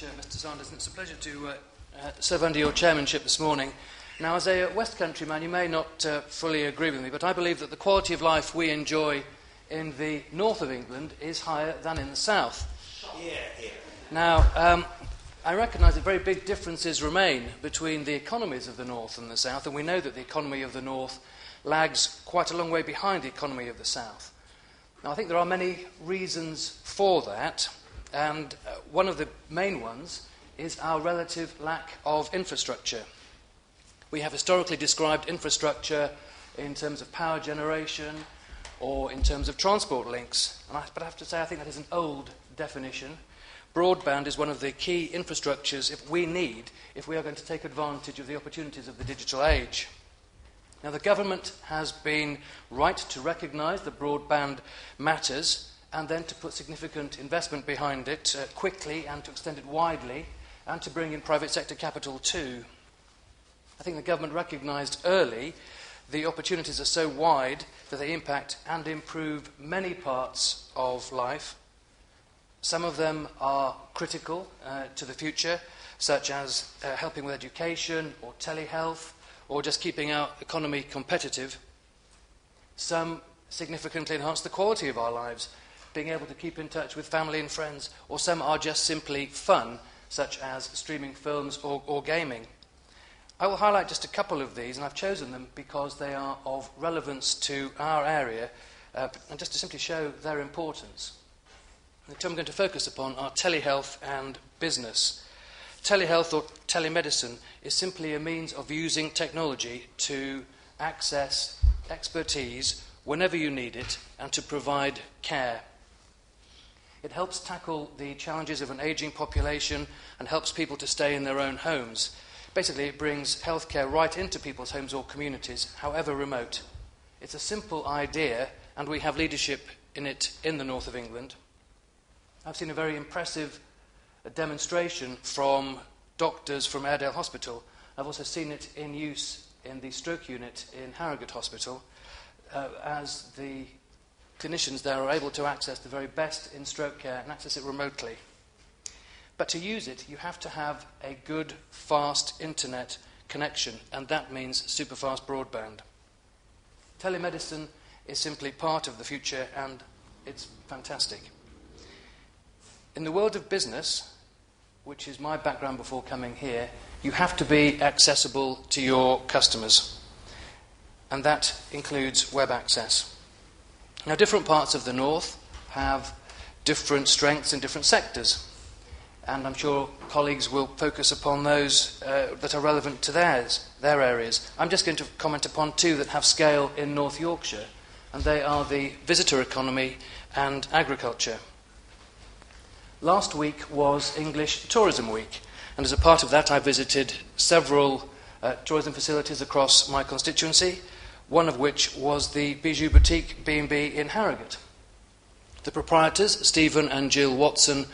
much, Mr. Sanders, and it's a pleasure to serve under your chairmanship this morning. Now, as a West Country man, you may not fully agree with me, but I believe that the quality of life we enjoy in the north of England is higher than in the south. Yeah. Now, I recognise that very big differences remain between the economies of the north and the south, and we know that the economy of the north lags quite a long way behind the economy of the south. Now, I think there are many reasons for that, and one of the main ones is our relative lack of infrastructure. We have historically described infrastructure in terms of power generation or in terms of transport links, but I have to say I think that is an old definition. Broadband is one of the key infrastructures we need if we are going to take advantage of the opportunities of the digital age. Now, the government has been right to recognise that broadband matters and then to put significant investment behind it quickly and to extend it widely and to bring in private sector capital too. I think the government recognised early the opportunities are so wide that they impact and improve many parts of life. Some of them are critical to the future, such as helping with education or telehealth or just keeping our economy competitive. Some significantly enhance the quality of our lives, being able to keep in touch with family and friends, or some are just simply fun, such as streaming films or gaming. I will highlight just a couple of these, and I've chosen them because they are of relevance to our area, and just to simply show their importance. The two I'm going to focus upon are telehealth and business. Telehealth or telemedicine is simply a means of using technology to access expertise whenever you need it and to provide care. It helps tackle the challenges of an ageing population and helps people to stay in their own homes. Basically, it brings healthcare right into people's homes or communities, however remote. It's a simple idea, and we have leadership in it in the north of England. I've seen a very impressive demonstration from doctors from Airedale Hospital. I've also seen it in use in the stroke unit in Harrogate Hospital, as the clinicians there are able to access the very best in stroke care and access it remotely. But to use it, you have to have a good, fast internet connection, and that means super-fast broadband. Telemedicine is simply part of the future, and it's fantastic. In the world of business, which is my background before coming here, you have to be accessible to your customers, and that includes web access. Now, different parts of the north have different strengths in different sectors, and I'm sure colleagues will focus upon those that are relevant to their areas. I'm just going to comment upon two that have scale in North Yorkshire, and they are the visitor economy and agriculture. Last week was English Tourism Week, and as a part of that I visited several tourism facilities across my constituency, one of which was the Bijou Boutique B&B in Harrogate. The proprietors, Stephen and Jill Watson,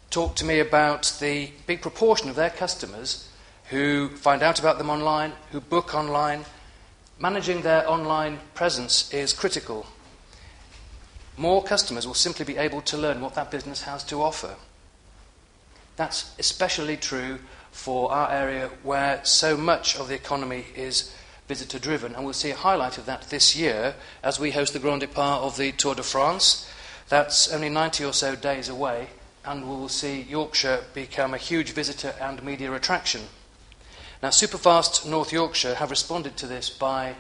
talked to me about the big proportion of their customers who find out about them online, who book online. Managing their online presence is critical. More customers will simply be able to learn what that business has to offer. That's especially true for our area where so much of the economy is visitor-driven, and we'll see a highlight of that this year as we host the Grand Départ of the Tour de France. That's only 90 or so days away, and we will see Yorkshire become a huge visitor and media attraction. Now, Superfast North Yorkshire have responded to this by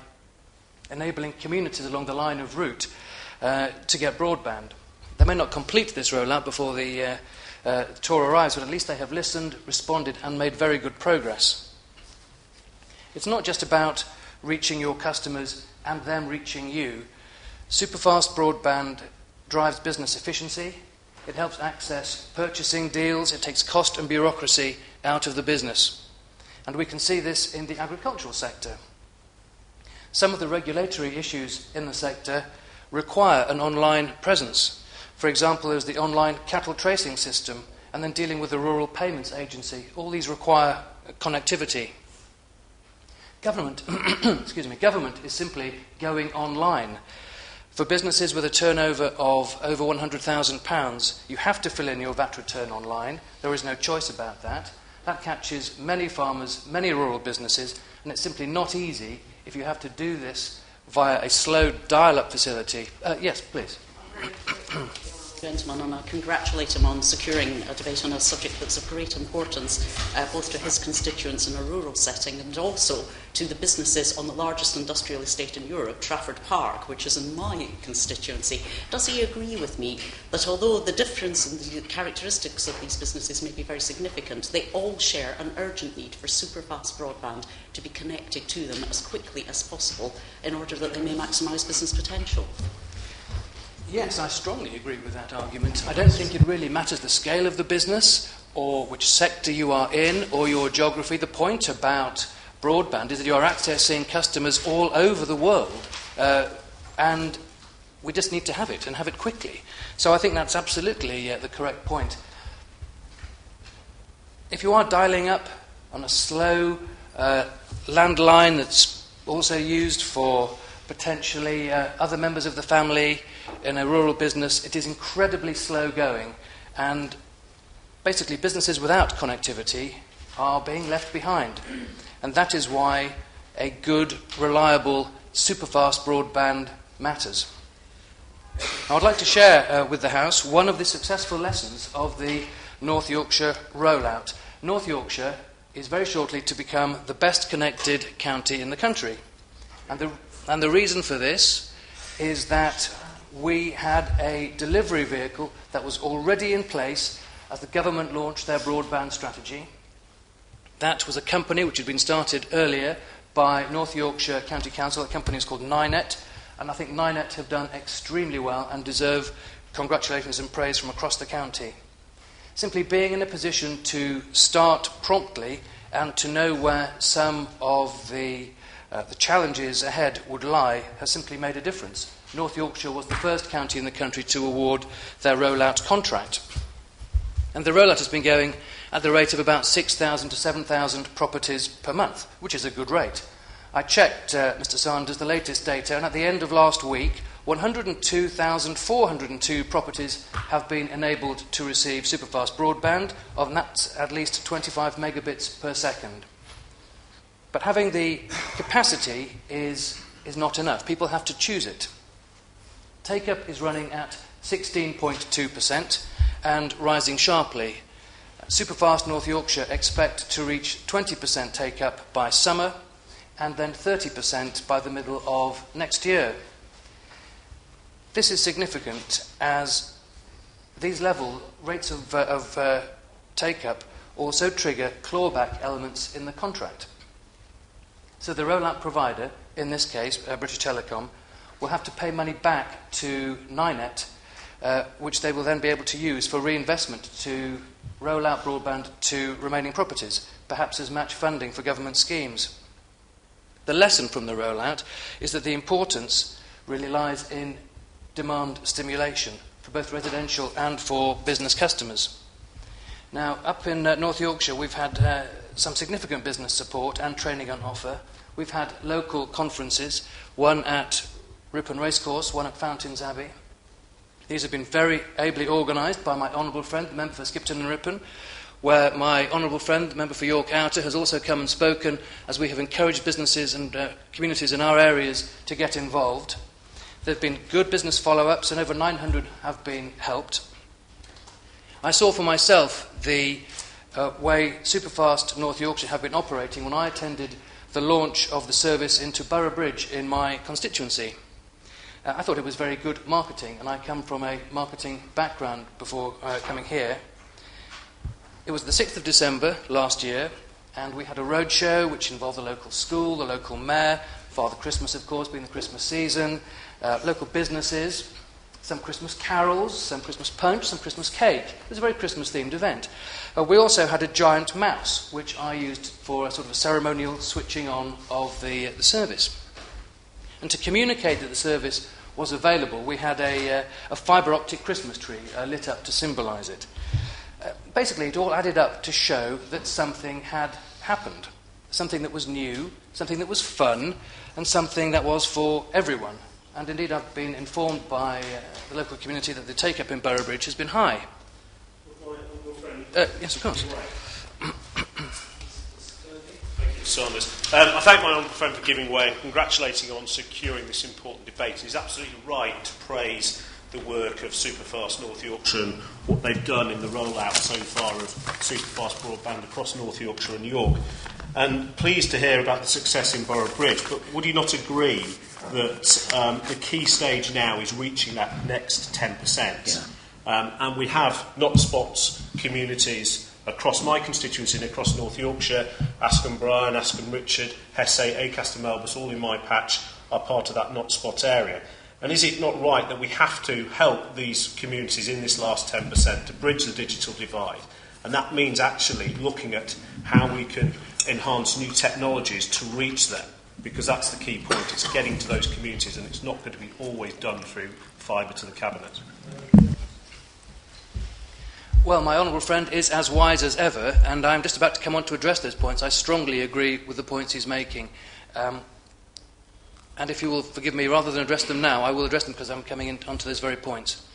enabling communities along the line of route to get broadband. They may not complete this rollout before the tour arrives, but at least they have listened, responded, and made very good progress. It's not just about reaching your customers and them reaching you. Superfast broadband drives business efficiency. It helps access purchasing deals. It takes cost and bureaucracy out of the business. And we can see this in the agricultural sector. Some of the regulatory issues in the sector require an online presence. For example, there's the online cattle tracing system, and then dealing with the Rural Payments Agency. All these require connectivity. Government is simply going online. For businesses with a turnover of over £100,000, you have to fill in your VAT return online. There is no choice about that. That catches many farmers, many rural businesses, and it's simply not easy if you have to do this via a slow dial-up facility. Yes, please. Gentleman, and I congratulate him on securing a debate on a subject that's of great importance both to his constituents in a rural setting and also to the businesses on the largest industrial estate in Europe, Trafford Park, which is in my constituency. Does he agree with me that although the difference in the characteristics of these businesses may be very significant, they all share an urgent need for super-fast broadband to be connected to them as quickly as possible in order that they may maximise business potential? Yes, I strongly agree with that argument. I don't think it really matters the scale of the business or which sector you are in or your geography. The point about broadband is that you are accessing customers all over the world, and we just need to have it and have it quickly. So I think that's absolutely the correct point. If you are dialing up on a slow landline that's also used for potentially other members of the family in a rural business, it is incredibly slow going, and basically businesses without connectivity are being left behind. And that is why a good, reliable, super-fast broadband matters. I would like to share with the House one of the successful lessons of the North Yorkshire rollout. North Yorkshire is very shortly to become the best connected county in the country. And the reason for this is that we had a delivery vehicle that was already in place as the government launched their broadband strategy. That was a company which had been started earlier by North Yorkshire County Council. The company is called Nynet, and I think Nynet have done extremely well and deserve congratulations and praise from across the county. Simply being in a position to start promptly and to know where some of the challenges ahead would lie has simply made a difference. North Yorkshire was the first county in the country to award their rollout contract. And the rollout has been going at the rate of about 6,000 to 7,000 properties per month, which is a good rate. I checked, Mr. Sanders, the latest data, and at the end of last week, 102,402 properties have been enabled to receive superfast broadband, and that's at least 25 megabits per second. But having the capacity is not enough. People have to choose it. Take-up is running at 16.2% and rising sharply. Superfast North Yorkshire expect to reach 20% take-up by summer and then 30% by the middle of next year. This is significant as these rates of take-up also trigger clawback elements in the contract. So the rollout provider, in this case British Telecom, will have to pay money back to Nynet, which they will then be able to use for reinvestment to roll out broadband to remaining properties, perhaps as match funding for government schemes. The lesson from the rollout is that the importance really lies in demand stimulation for both residential and for business customers. Now, up in North Yorkshire, we've had some significant business support and training on offer. We've had local conferences, one at Ripon Racecourse, one at Fountains Abbey. These have been very ably organised by my honourable friend, the member for Skipton and Ripon, where my honourable friend, the member for York Outer, has also come and spoken as we have encouraged businesses and communities in our areas to get involved. There have been good business follow-ups and over 900 have been helped. I saw for myself the way Superfast North Yorkshire have been operating when I attended the launch of the service into Borough Bridge in my constituency. I thought it was very good marketing, and I come from a marketing background before coming here. It was the 6th of December last year, and we had a roadshow which involved the local school, the local mayor, Father Christmas, of course, being the Christmas season, local businesses, some Christmas carols, some Christmas punch, some Christmas cake. It was a very Christmas-themed event. We also had a giant mouse, which I used for a sort of a ceremonial switching on of the service. And to communicate that the service was available, we had a fibre optic Christmas tree lit up to symbolise it. Basically, it all added up to show that something had happened, something that was new, something that was fun, and something that was for everyone. and indeed I've been informed by the local community that the take-up in Boroughbridge has been high. Yes, of course. Saunders. I thank my honourable friend for giving way and congratulating on securing this important debate. He's absolutely right to praise the work of Superfast North Yorkshire and what they've done in the rollout so far of Superfast Broadband across North Yorkshire and York. And pleased to hear about the success in Boroughbridge, but would you not agree that the key stage now is reaching that next 10%? Yeah. And we have not-spots communities across my constituency and across North Yorkshire. Askham Bryan, Askham Richard, Hesse, Acaster Melbus, all in my patch, are part of that not-spot area. And is it not right that we have to help these communities in this last 10% to bridge the digital divide? And that means actually looking at how we can enhance new technologies to reach them, because that's the key point. It's getting to those communities, and it's not going to be always done through fibre to the cabinet. Well, my honourable friend is as wise as ever, and I'm just about to come on to address those points. I strongly agree with the points he's making. And if you will forgive me, rather than address them now, I will address them because I'm coming onto those very points.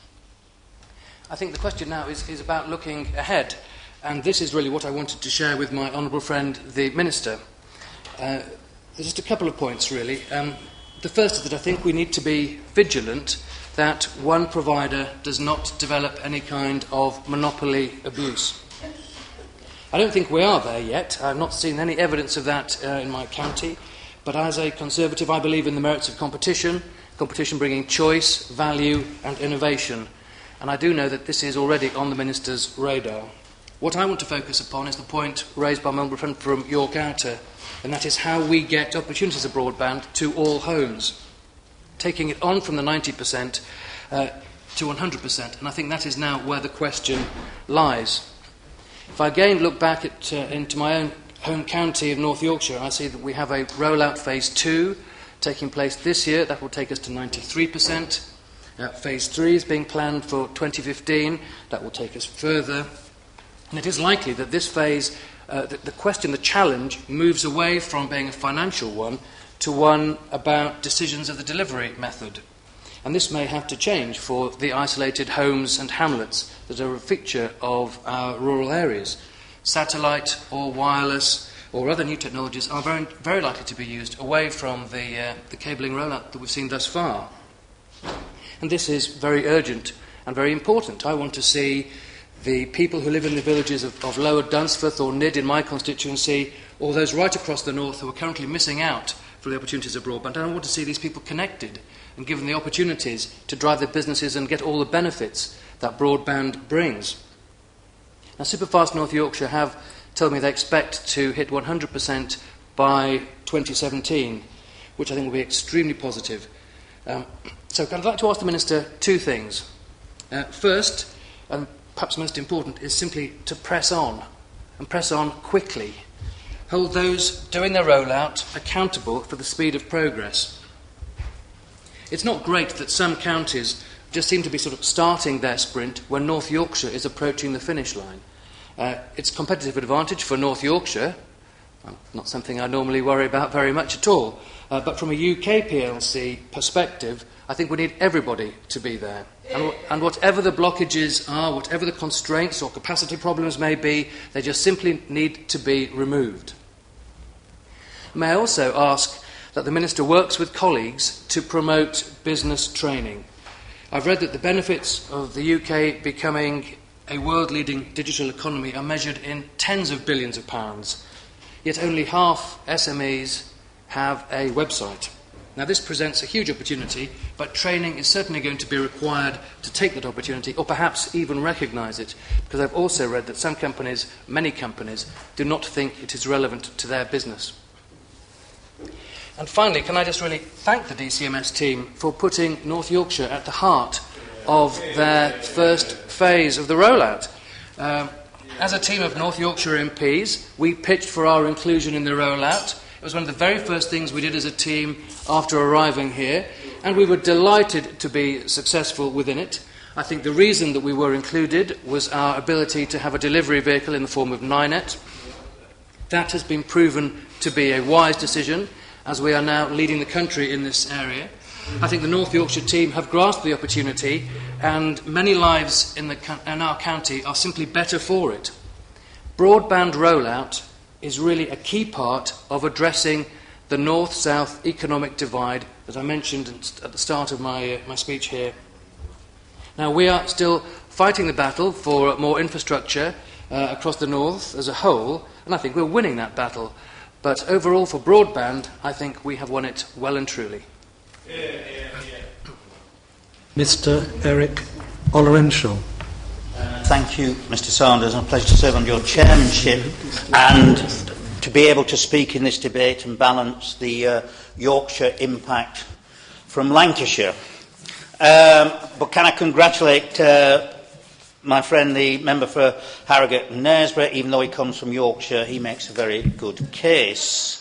I think the question now is about looking ahead, and this is really what I wanted to share with my honourable friend, the Minister. There's just a couple of points, really. The first is that I think we need to be vigilant that one provider does not develop any kind of monopoly abuse. I don't think we are there yet. I've not seen any evidence of that in my county, but as a Conservative I believe in the merits of competition bringing choice, value and innovation, and I do know that this is already on the Minister's radar. What I want to focus upon is the point raised by my honourable friend from York Outer, and that is how we get opportunities of broadband to all homes, taking it on from the 90% to 100%, and I think that is now where the question lies. If I again look back into my own home county of North Yorkshire, I see that we have a rollout phase 2 taking place this year. That will take us to 93%. Phase 3 is being planned for 2015. That will take us further. And it is likely that this phase, the challenge, moves away from being a financial one to one about decisions of the delivery method. And this may have to change for the isolated homes and hamlets that are a feature of our rural areas. Satellite or wireless or other new technologies are very, very likely to be used away from the cabling rollout that we've seen thus far. And this is very urgent and very important. I want to see the people who live in the villages of Lower Dunsforth or Nid in my constituency, or those right across the north who are currently missing out for the opportunities of broadband. And I want to see these people connected and given the opportunities to drive their businesses and get all the benefits that broadband brings. Now, Superfast North Yorkshire have told me they expect to hit 100% by 2017, which I think will be extremely positive. So I'd like to ask the Minister two things. First, and perhaps most important, is simply to press on, and press on quickly. Hold those doing their rollout accountable for the speed of progress. It's not great that some counties just seem to be sort of starting their sprint when North Yorkshire is approaching the finish line. It's a competitive advantage for North Yorkshire, not something I normally worry about very much at all, but from a UK PLC perspective, I think we need everybody to be there. And whatever the blockages are, whatever the constraints or capacity problems may be, they just simply need to be removed. May I also ask that the Minister works with colleagues to promote business training. I've read that the benefits of the UK becoming a world-leading digital economy are measured in tens of billions of pounds, yet only half SMEs have a website. Now, this presents a huge opportunity, but training is certainly going to be required to take that opportunity, or perhaps even recognise it, because I've also read that some companies, many companies, do not think it is relevant to their business. And finally, can I just really thank the DCMS team for putting North Yorkshire at the heart of their first phase of the rollout. As a team of North Yorkshire MPs, we pitched for our inclusion in the rollout. It was one of the very first things we did as a team after arriving here, and we were delighted to be successful within it. I think the reason that we were included was our ability to have a delivery vehicle in the form of Ninet. That has been proven to be a wise decision, as we are now leading the country in this area. I think the North Yorkshire team have grasped the opportunity, and many lives in our county are simply better for it. Broadband rollout is really a key part of addressing the north-south economic divide that I mentioned at the start of my speech here. Now, we are still fighting the battle for more infrastructure across the north as a whole, and I think we're winning that battle. But overall, for broadband, I think we have won it well and truly. Mr. Eric Ollerenshaw. Thank you, Mr. Sanders. It's a pleasure to serve on your chairmanship and to be able to speak in this debate and balance the Yorkshire impact from Lancashire. But can I congratulate my friend, the member for Harrogate and Knaresborough? Even though he comes from Yorkshire, he makes a very good case.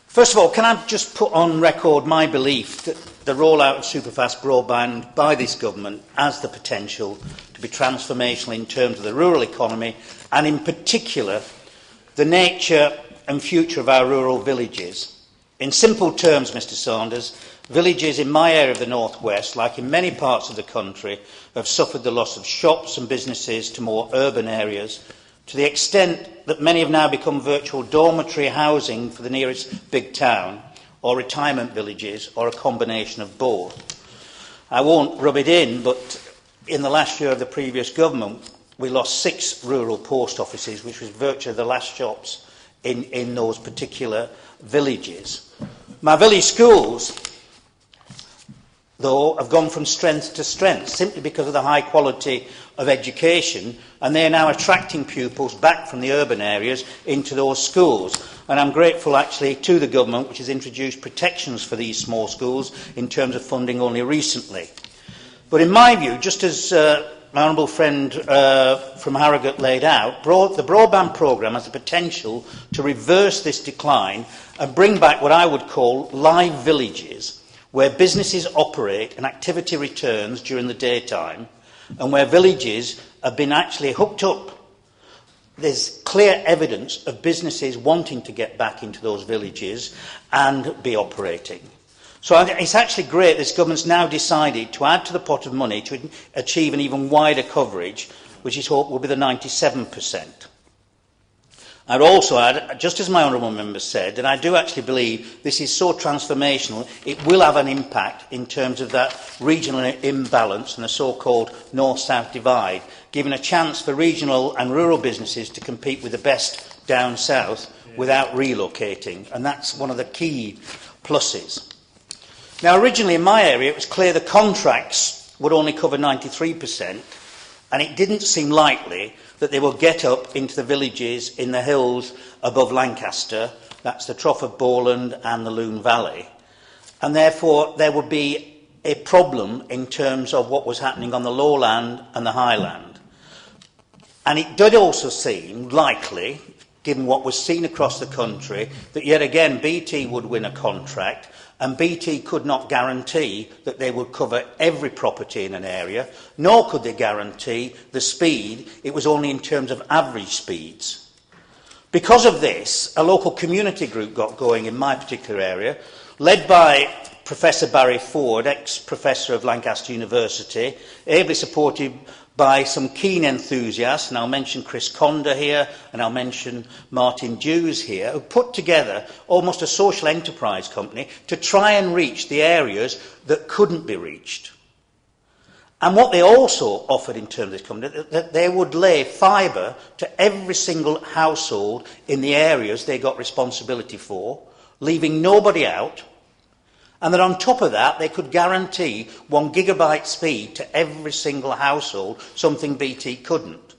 First of all, can I just put on record my belief that the rollout of superfast broadband by this government has the potential to be transformational in terms of the rural economy, and in particular the nature and future of our rural villages. In simple terms, Mr. Sanders, villages in my area of the North West, like in many parts of the country, have suffered the loss of shops and businesses to more urban areas, to the extent that many have now become virtual dormitory housing for the nearest big town, or retirement villages, or a combination of both. I won't rub it in, but in the last year of the previous government, we lost 6 rural post offices, which was virtually the last shops in those particular villages. My village schools, though, have gone from strength to strength simply because of the high quality of education, and they are now attracting pupils back from the urban areas into those schools. And I'm grateful actually to the government, which has introduced protections for these small schools in terms of funding only recently. But in my view, just as my honourable friend from Harrogate laid out, the broadband programme has the potential to reverse this decline and bring back what I would call live villages, where businesses operate and activity returns during the daytime, and where villages have been actually hooked up. There's clear evidence of businesses wanting to get back into those villages and be operating. So it's actually great this government's now decided to add to the pot of money to achieve an even wider coverage, which is hoped will be the 97%. I'd also add, just as my honourable member said, that I do actually believe this is so transformational, it will have an impact in terms of that regional imbalance and the so-called north-south divide, giving a chance for regional and rural businesses to compete with the best down south without relocating. And that's one of the key pluses. Now, originally in my area, it was clear the contracts would only cover 93%, and it didn't seem likely that they would get up into the villages in the hills above Lancaster, that's the Trough of Bowland and the Lune Valley, and therefore there would be a problem in terms of what was happening on the lowland and the highland. And it did also seem likely, given what was seen across the country, that yet again BT would win a contract, and BT could not guarantee that they would cover every property in an area, nor could they guarantee the speed. It was only in terms of average speeds. Because of this, a local community group got going in my particular area, led by Professor Barry Ford, ex-professor of Lancaster University, ably supported by some keen enthusiasts, and I'll mention Chris Conder here, and I'll mention Martin Dews here, who put together almost a social enterprise company to try and reach the areas that couldn't be reached. And what they also offered in terms of this company, that they would lay fibre to every single household in the areas they got responsibility for, leaving nobody out, and that on top of that they could guarantee 1 gigabyte speed to every single household, something BT couldn't.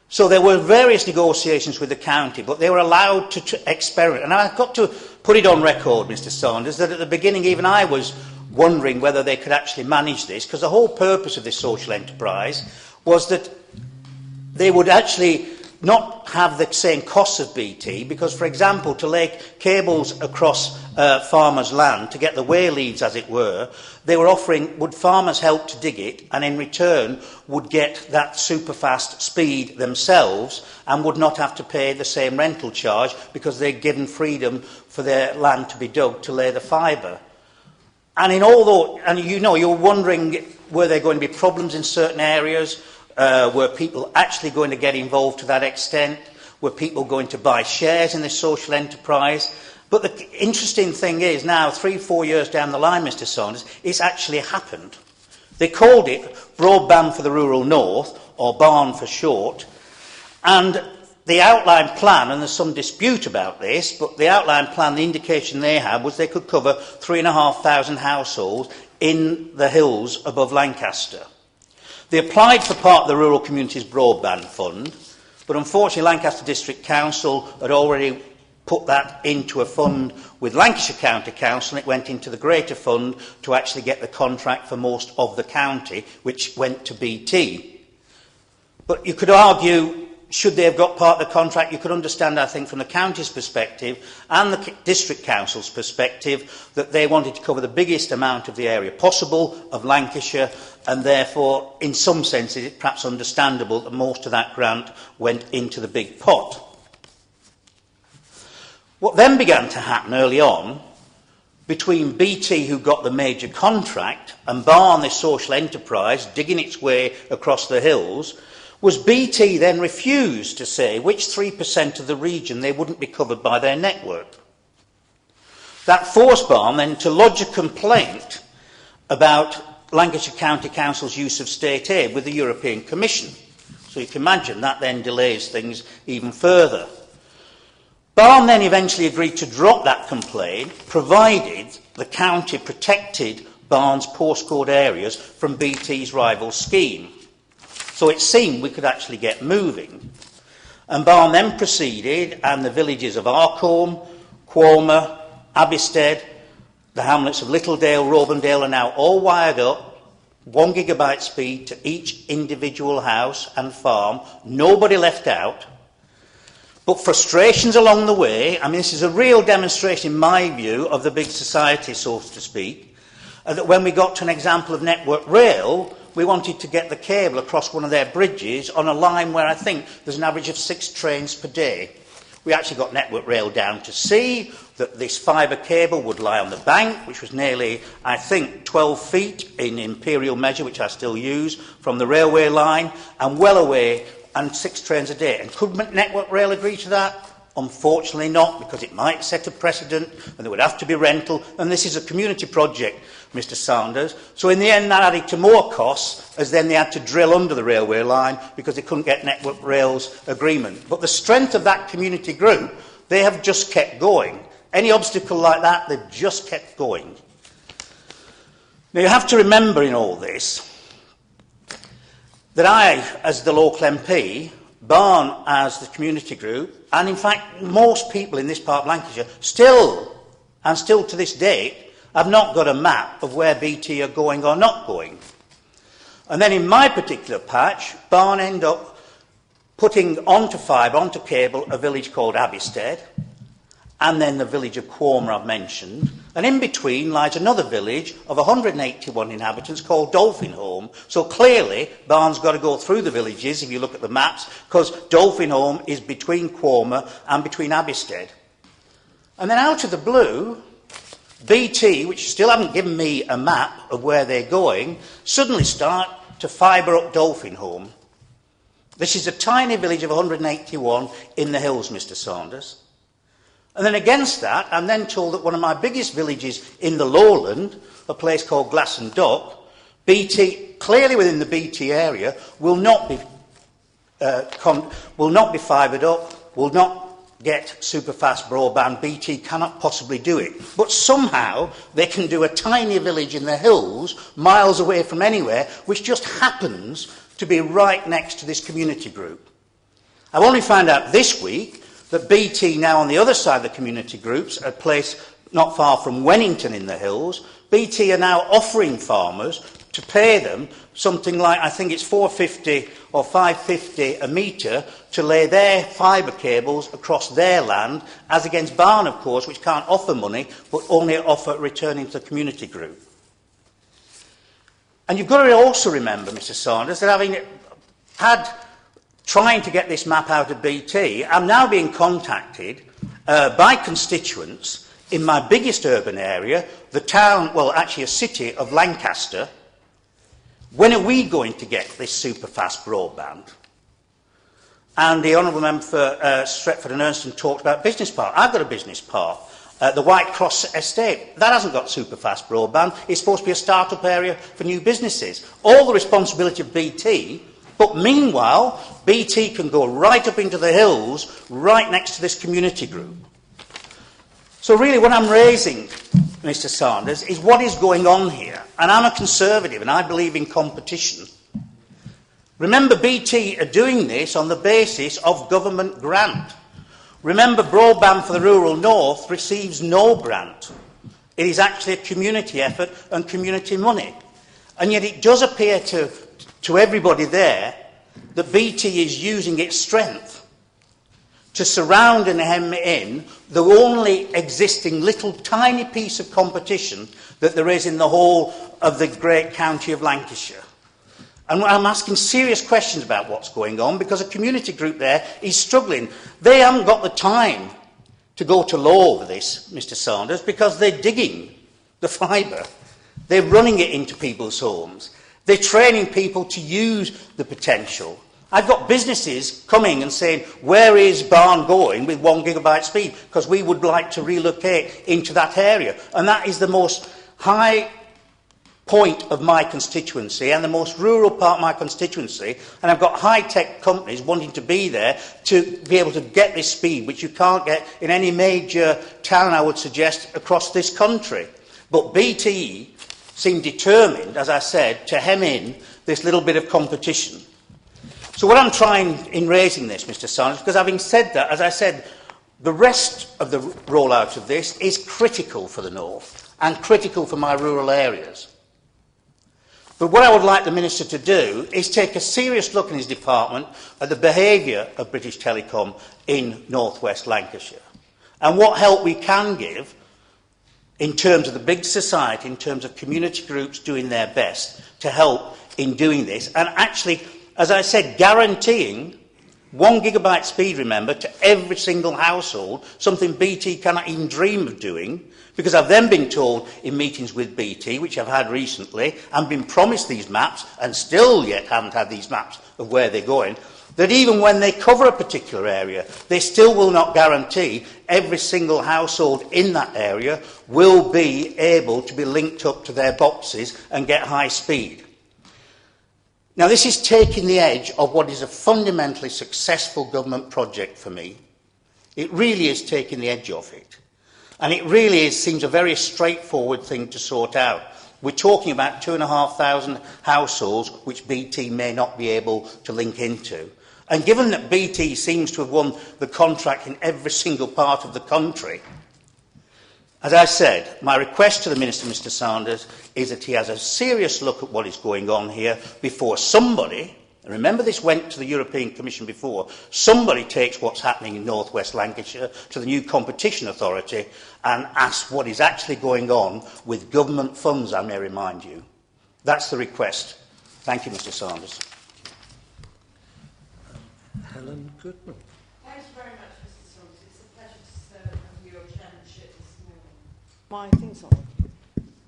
So there were various negotiations with the county, but they were allowed to experiment. And I've got to put it on record, Mr. Saunders, that at the beginning even I was wondering whether they could actually manage this, because the whole purpose of this social enterprise was that they would actually not have the same costs of BT, because, for example, to lay cables across farmers' land to get the way leads, as it were, they were offering, would farmers help to dig it, and in return would get that super fast speed themselves and would not have to pay the same rental charge because they'd given freedom for their land to be dug to lay the fibre. And you're wondering, were there going to be problems in certain areas? Were people actually going to get involved to that extent? Were people going to buy shares in this social enterprise? But the interesting thing is now, 3-4 years down the line, Mr. Saunders, it's actually happened. They called it Broadband for the Rural North, or BARN for short, and the outline plan, and there's some dispute about this, but the outline plan, the indication they had was they could cover 3,500 households in the hills above Lancaster. They applied for part of the Rural Communities Broadband Fund, but unfortunately Lancaster District Council had already put that into a fund with Lancashire County Council, and it went into the greater fund to actually get the contract for most of the county, which went to BT. But you could argue, should they have got part of the contract? You could understand, I think, from the county's perspective and the district council's perspective, that they wanted to cover the biggest amount of the area possible of Lancashire, and therefore, in some senses, it's perhaps understandable that most of that grant went into the big pot. What then began to happen early on, between BT, who got the major contract, and BARN, this social enterprise, digging its way across the hills, was BT then refused to say which 3% of the region they wouldn't be covered by their network. That forced BARN then to lodge a complaint about Lancashire County Council's use of state aid with the European Commission. So you can imagine that then delays things even further. BARN then eventually agreed to drop that complaint, provided the county protected BARN's postcode areas from BT's rival scheme. So it seemed we could actually get moving. And BARN then proceeded, and the villages of Arcombe, Quormer, Abbeystead, the hamlets of Littledale, Robendale are now all wired up, 1 gigabyte speed to each individual house and farm, nobody left out. But frustrations along the way, I mean, this is a real demonstration, in my view, of the big society, so to speak, that when we got to an example of Network Rail, we wanted to get the cable across one of their bridges on a line where I think there's an average of 6 trains per day. We actually got Network Rail down to see that this fibre cable would lie on the bank, which was nearly, I think, 12 feet in imperial measure, which I still use, from the railway line, and well away, and 6 trains a day. And could Network Rail agree to that? Unfortunately not, because it might set a precedent, and there would have to be rental, and this is a community project, Mr. Saunders. So in the end, that added to more costs, as then they had to drill under the railway line, because they couldn't get Network Rail's agreement. But the strength of that community group, they have just kept going. Any obstacle like that, they've just kept going. Now you have to remember in all this, that I, as the local MP, BARN as the community group, and in fact most people in this part of Lancashire still to this date, have not got a map of where BT are going or not going. And then in my particular patch, BARN end up putting onto fibre, onto cable, a village called Abbeystead, and then the village of Quormer I've mentioned, and in between lies another village of 181 inhabitants called Dolphinholme. So clearly, BARN's got to go through the villages, if you look at the maps, because Dolphinholme is between Quormer and between Abbeystead. And then out of the blue, BT, which still haven't given me a map of where they're going, suddenly start to fibre up Dolphinholme. This is a tiny village of 181 in the hills, Mr. Saunders. And then against that, I'm then told that one of my biggest villages in the lowland, a place called Glasson Dock, BT, clearly within the BT area, will not be fibred up, will not get super-fast broadband. BT cannot possibly do it. But somehow they can do a tiny village in the hills, miles away from anywhere, which just happens to be right next to this community group. I've only found out this week that BT now on the other side of the community groups, a place not far from Wennington in the hills, BT are now offering farmers to pay them something like, I think it's £4.50 or £5.50 a metre to lay their fibre cables across their land, as against BARN, of course, which can't offer money, but only offer returning to the community group. And you've got to also remember, Mr. Saunders, that having trying to get this map out of BT, I'm now being contacted by constituents in my biggest urban area, the town, well, actually a city of Lancaster, when are we going to get this super fast broadband? And the Honourable Member for Stretford and Ernston talked about business park. I've got a business park, the White Cross Estate. That hasn't got super fast broadband. It's supposed to be a start-up area for new businesses. All the responsibility of BT, but meanwhile, BT can go right up into the hills, right next to this community group. So really what I'm raising, Mr Sanders, is what is going on here. And I'm a Conservative and I believe in competition. Remember, BT are doing this on the basis of government grant. Remember, Broadband for the Rural North receives no grant. It is actually a community effort and community money. And yet it does appear to everybody there that BT is using its strength to surround and hem in the only existing little tiny piece of competition that there is in the whole of the great county of Lancashire. And I'm asking serious questions about what's going on because a community group there is struggling. They haven't got the time to go to law over this, Mr Sanders, because they're digging the fibre. They're running it into people's homes. They're training people to use the potential. I've got businesses coming and saying, where is Barn going with 1 gigabite speed? Because we would like to relocate into that area. And that is the most high point of my constituency and the most rural part of my constituency. And I've got high-tech companies wanting to be there to be able to get this speed, which you can't get in any major town, I would suggest, across this country. But BT seem determined, as I said, to hem in this little bit of competition. So what I'm trying in raising this, Mr Sanders, because having said that, as I said, the rest of the rollout of this is critical for the North and critical for my rural areas. But what I would like the Minister to do is take a serious look in his department at the behaviour of British Telecom in North West Lancashire and what help we can give in terms of the big society, in terms of community groups doing their best to help in doing this and actually, as I said, guaranteeing 1 gigabite speed, remember, to every single household, something BT cannot even dream of doing, because I've then been told in meetings with BT, which I've had recently, and been promised these maps, and still yet haven't had these maps of where they're going, that even when they cover a particular area, they still will not guarantee every single household in that area will be able to be linked up to their boxes and get high speed. Now, this is taking the edge of what is a fundamentally successful government project for me. It really is taking the edge off it. And it really seems a very straightforward thing to sort out. We're talking about 2,500 households which BT may not be able to link into. And given that BT seems to have won the contract in every single part of the country, as I said, my request to the Minister, Mr Sanders, is that he has a serious look at what is going on here before somebody, and remember this went to the European Commission before, somebody takes what's happening in North West Lancashire to the new Competition Authority and asks what is actually going on with government funds, I may remind you. That's the request. Thank you, Mr Sanders. Helen Goodman. Thanks very much, Mr Saunders. It's a pleasure to serve under your chairmanship this morning. My thing's on.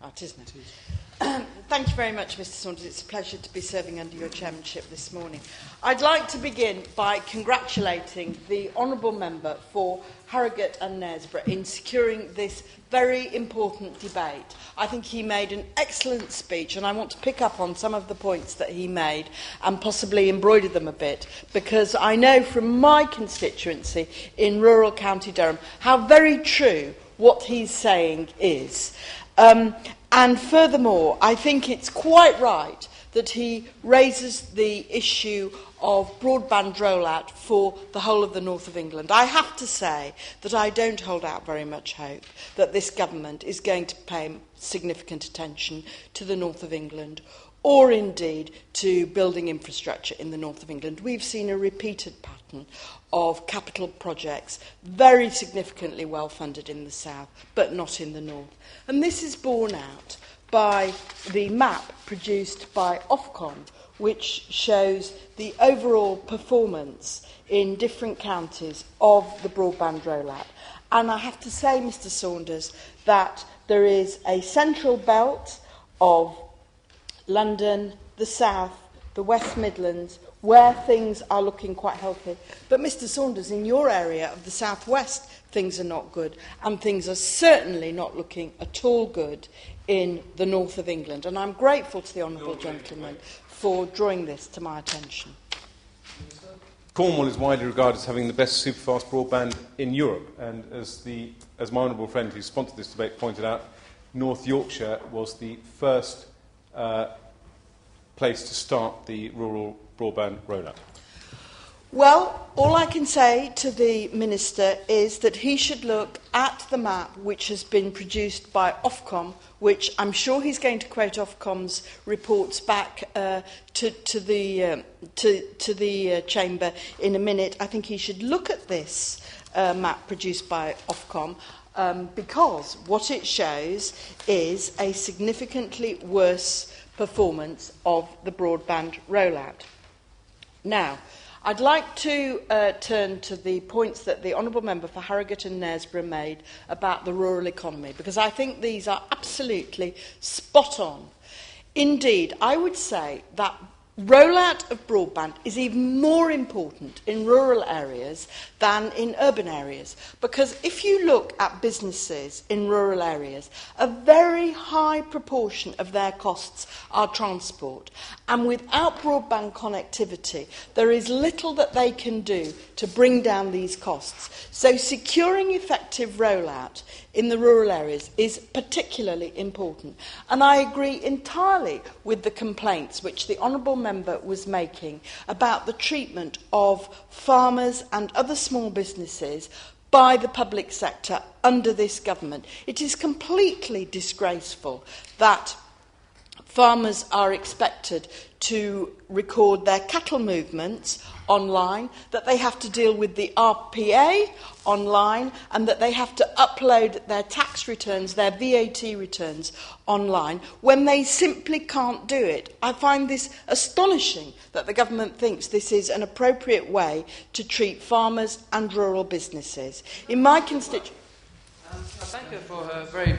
Oh, it isn't it? Thank you very much, Mr Saunders. It's a pleasure to be serving under your chairmanship this morning. I'd like to begin by congratulating the Honourable Member for Harrogate and Knaresborough in securing this very important debate. I think he made an excellent speech, and I want to pick up on some of the points that he made and possibly embroider them a bit, because I know from my constituency in rural County Durham how very true what he's saying is. And furthermore, I think it's quite right that he raises the issue of broadband rollout for the whole of the north of England. I have to say that I don't hold out very much hope that this government is going to pay significant attention to the north of England or indeed to building infrastructure in the north of England. We've seen a repeated pattern of capital projects, very significantly well funded in the south, but not in the north. And this is borne out by the map produced by Ofcom, which shows the overall performance in different counties of the broadband rollout. And I have to say, Mr Saunders, that there is a central belt of London, the South, the West Midlands, where things are looking quite healthy. But Mr Saunders, in your area of the South West, things are not good, and things are certainly not looking at all good in the north of England. And I'm grateful to the honourable gentleman for drawing this to my attention. Cornwall is widely regarded as having the best superfast broadband in Europe, and as my honourable friend who sponsored this debate pointed out, North Yorkshire was the first place to start the rural broadband rollout. Well, all I can say to the Minister is that he should look at the map which has been produced by Ofcom, which I'm sure he's going to quote Ofcom's reports back to the Chamber in a minute. I think he should look at this map produced by Ofcom because what it shows is a significantly worse performance of the broadband rollout. Now, I'd like to turn to the points that the Honourable Member for Harrogate and Knaresborough made about the rural economy, because I think these are absolutely spot on. Indeed, I would say that rollout of broadband is even more important in rural areas than in urban areas, because if you look at businesses in rural areas, a very high proportion of their costs are transport, and without broadband connectivity there is little that they can do to bring down these costs. So securing effective rollout in the rural areas is particularly important, and I agree entirely with the complaints which the Honourable Member was making about the treatment of farmers and other small businesses by the public sector under this government. It is completely disgraceful that farmers are expected to record their cattle movements online, that they have to deal with the RPA online, and that they have to upload their tax returns, their VAT returns online, when they simply can't do it. I find this astonishing that the government thinks this is an appropriate way to treat farmers and rural businesses. In my constituency... I thank her for her very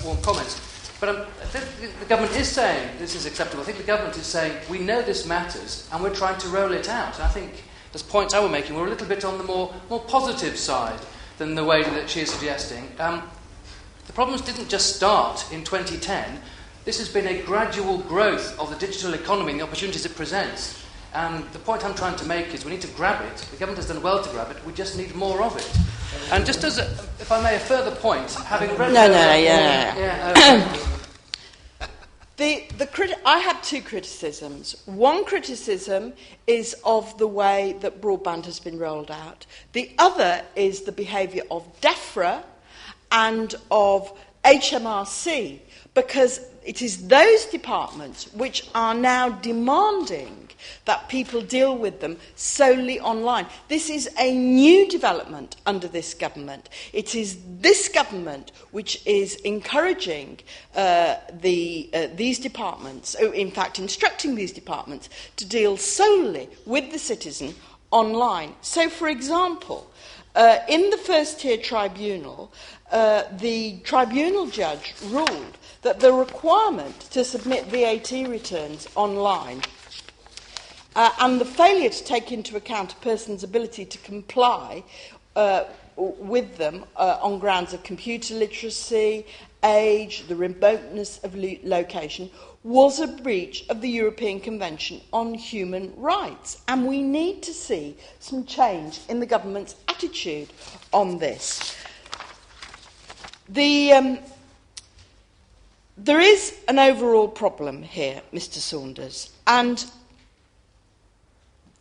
warm comments. But I think the government is saying this is acceptable. I think the government is saying we know this matters and we're trying to roll it out. And I think, as points I were making, we're a little bit on the more positive side than the way that she is suggesting. The problems didn't just start in 2010. This has been a gradual growth of the digital economy and the opportunities it presents. And the point I'm trying to make is we need to grab it. The government has done well to grab it. We just need more of it. And just as, if I may, a further point, having read... I have two criticisms. One criticism is of the way that broadband has been rolled out. The other is the behaviour of DEFRA and of HMRC, because it is those departments which are now demanding that people deal with them solely online. This is a new development under this government. It is this government which is encouraging these departments, in fact instructing these departments to deal solely with the citizen online. So, for example, in the first tier tribunal, the tribunal judge ruled that the requirement to submit VAT returns online and the failure to take into account a person's ability to comply with them on grounds of computer literacy, age, the remoteness of location, was a breach of the European Convention on Human Rights. And we need to see some change in the government's attitude on this. There is an overall problem here, Mr Saunders, and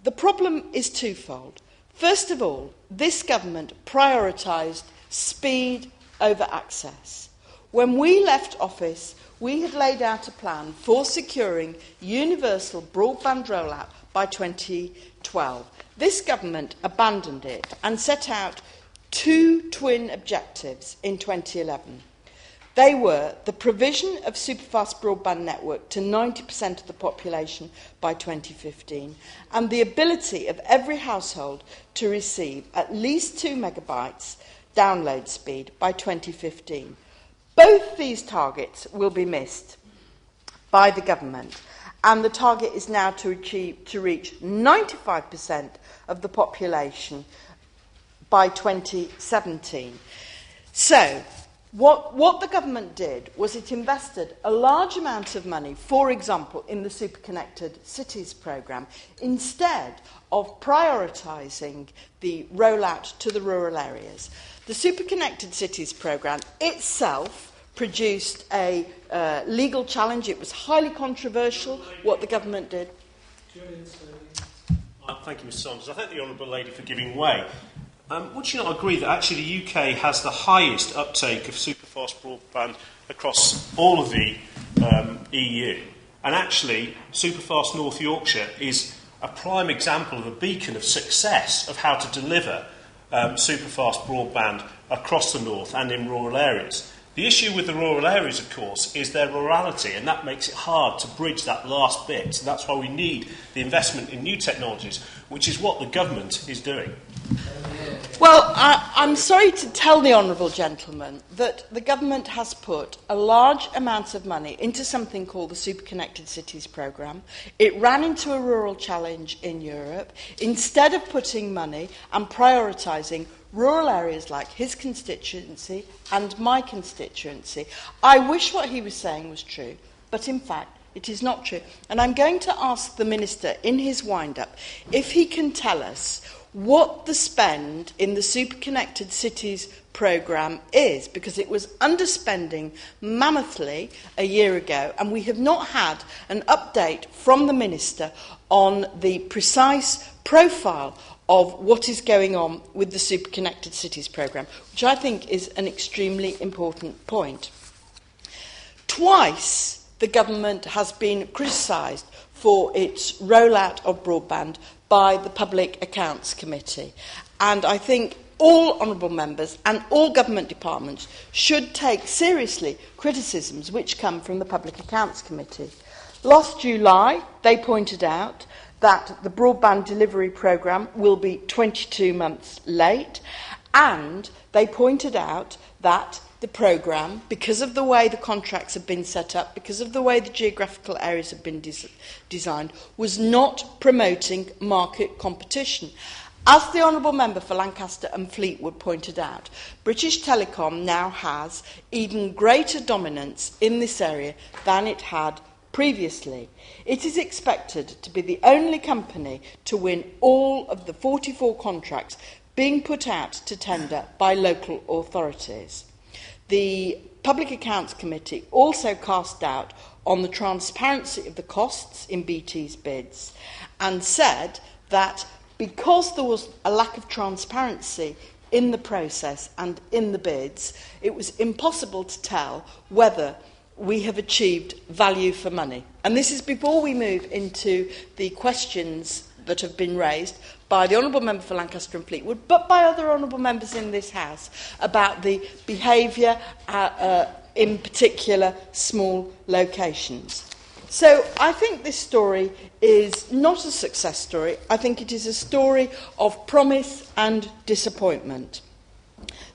the problem is twofold. First of all, this government prioritised speed over access. When we left office, we had laid out a plan for securing universal broadband rollout by 2012. This government abandoned it and set out two twin objectives in 2011. They were the provision of superfast broadband network to 90% of the population by 2015 and the ability of every household to receive at least 2 megabytes download speed by 2015. Both these targets will be missed by the government, and the target is now to reach 95% of the population by 2017. So, what the government did was it invested a large amount of money, for example, in the Superconnected Cities programme, instead of prioritising the rollout to the rural areas. The Superconnected Cities programme itself produced a legal challenge. It was highly controversial what the government did. Thank you, Ms Saunders. I thank the Honourable Lady for giving way. Would you not agree that actually the UK has the highest uptake of superfast broadband across all of the EU? And actually, superfast North Yorkshire is a prime example of a beacon of success of how to deliver superfast broadband across the north and in rural areas. The issue with the rural areas, of course, is their rurality, and that makes it hard to bridge that last bit. And that's why we need the investment in new technologies, which is what the government is doing. Well, I'm sorry to tell the honourable gentleman that the government has put a large amount of money into something called the Superconnected Cities programme. It ran into a rural challenge in Europe. Instead of putting money and prioritising rural areas like his constituency and my constituency, I wish what he was saying was true, but in fact it is not true. And I'm going to ask the Minister in his wind-up if he can tell us what the spend in the Superconnected Cities programme is, because it was underspending mammothly a year ago, and we have not had an update from the Minister on the precise profile of what is going on with the Superconnected Cities programme, which I think is an extremely important point. Twice the government has been criticised for its rollout of broadband by the Public Accounts Committee, and I think all honourable members and all government departments should take seriously criticisms which come from the Public Accounts Committee. Last July, they pointed out that the broadband delivery programme will be 22 months late, and they pointed out that the programme, because of the way the contracts have been set up, because of the way the geographical areas have been designed, was not promoting market competition. As the Honourable Member for Lancaster and Fleetwood pointed out, British Telecom now has even greater dominance in this area than it had previously. It is expected to be the only company to win all of the 44 contracts being put out to tender by local authorities. The Public Accounts Committee also cast doubt on the transparency of the costs in BT's bids and said that because there was a lack of transparency in the process and in the bids, it was impossible to tell whether we have achieved value for money. And this is before we move into the questions that have been raised by the Honourable Member for Lancaster and Fleetwood, but by other Honourable Members in this House, about the behaviour in particular small locations. So I think this story is not a success story. I think it is a story of promise and disappointment.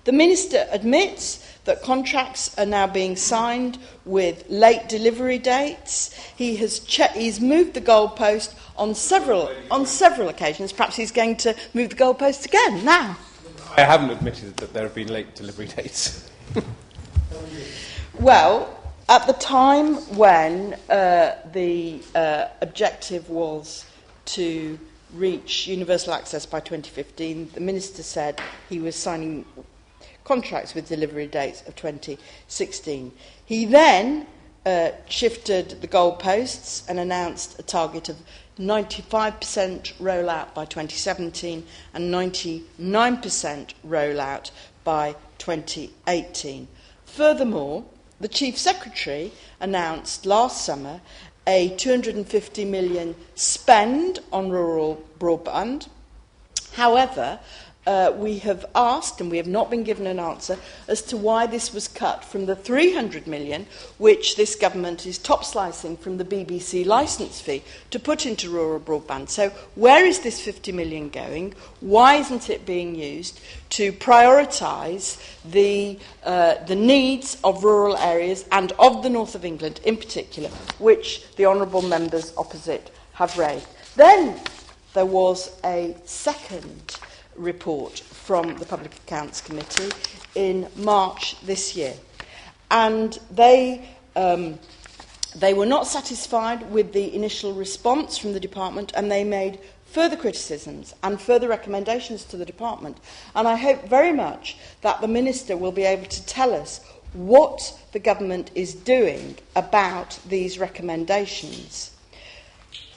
The Minister admits that contracts are now being signed with late delivery dates. He's moved the goalpost on several occasions. Perhaps he's going to move the goalpost again now. I haven't admitted that there have been late delivery dates. Well, at the time when the objective was to reach universal access by 2015, the Minister said he was signing contracts with delivery dates of 2016. He then shifted the goalposts and announced a target of 95% rollout by 2017 and 99% rollout by 2018. Furthermore, the Chief Secretary announced last summer a 250 million spend on rural broadband. However, we have asked, and we have not been given an answer, as to why this was cut from the 300 million, which this government is top-slicing from the BBC licence fee, to put into rural broadband. So where is this 50 million going? Why isn't it being used to prioritise the needs of rural areas and of the north of England in particular, which the honourable members opposite have raised? Then there was a second report from the Public Accounts Committee in March this year, and they were not satisfied with the initial response from the department, and they made further criticisms and further recommendations to the department. And I hope very much that the Minister will be able to tell us what the government is doing about these recommendations.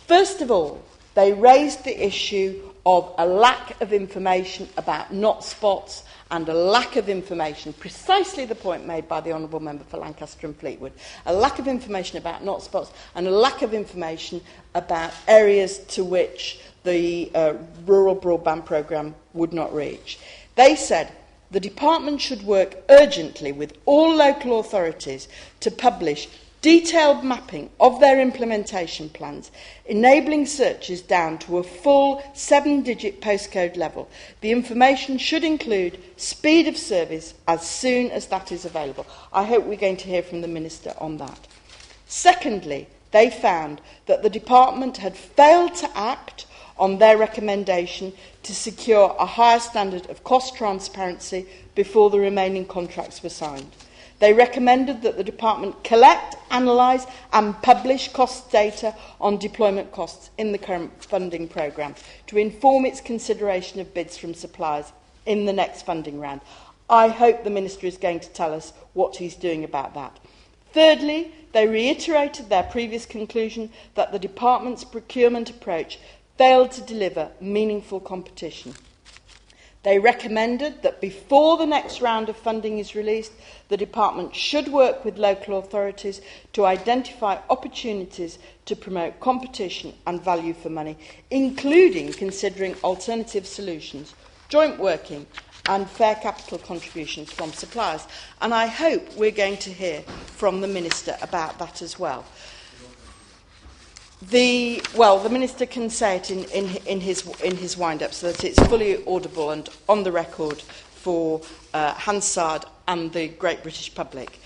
First of all, they raised the issue of a lack of information about not spots and a lack of information, precisely the point made by the Honourable Member for Lancaster and Fleetwood, a lack of information about not spots and a lack of information about areas to which the rural broadband programme would not reach. They said the department should work urgently with all local authorities to publish detailed mapping of their implementation plans, enabling searches down to a full 7-digit postcode level. The information should include speed of service as soon as that is available. I hope we're going to hear from the Minister on that. Secondly, they found that the department had failed to act on their recommendation to secure a higher standard of cost transparency before the remaining contracts were signed. They recommended that the department collect, analyse and publish cost data on deployment costs in the current funding programme to inform its consideration of bids from suppliers in the next funding round. I hope the Minister is going to tell us what he's doing about that. Thirdly, they reiterated their previous conclusion that the department's procurement approach failed to deliver meaningful competition. They recommended that before the next round of funding is released, the department should work with local authorities to identify opportunities to promote competition and value for money, including considering alternative solutions, joint working and fair capital contributions from suppliers. And I hope we're going to hear from the Minister about that as well. The Minister can say it in his wind-up so that it's fully audible and on the record for Hansard and the great British public.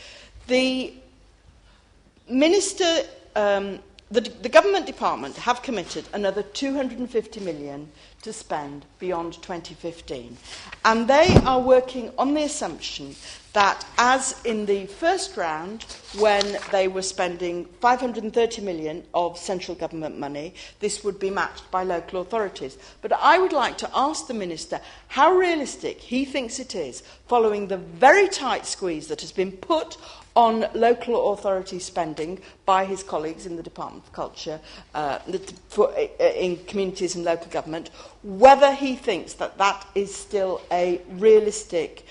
The Minister, the Government Department have committed another 250 million to spend beyond 2015. And they are working on the assumption that, as in the first round, when they were spending 530 million of central government money, this would be matched by local authorities. But I would like to ask the Minister how realistic he thinks it is, following the very tight squeeze that has been put on local authority spending by his colleagues in the Department of Culture, in communities and local government, whether he thinks that that is still a realistic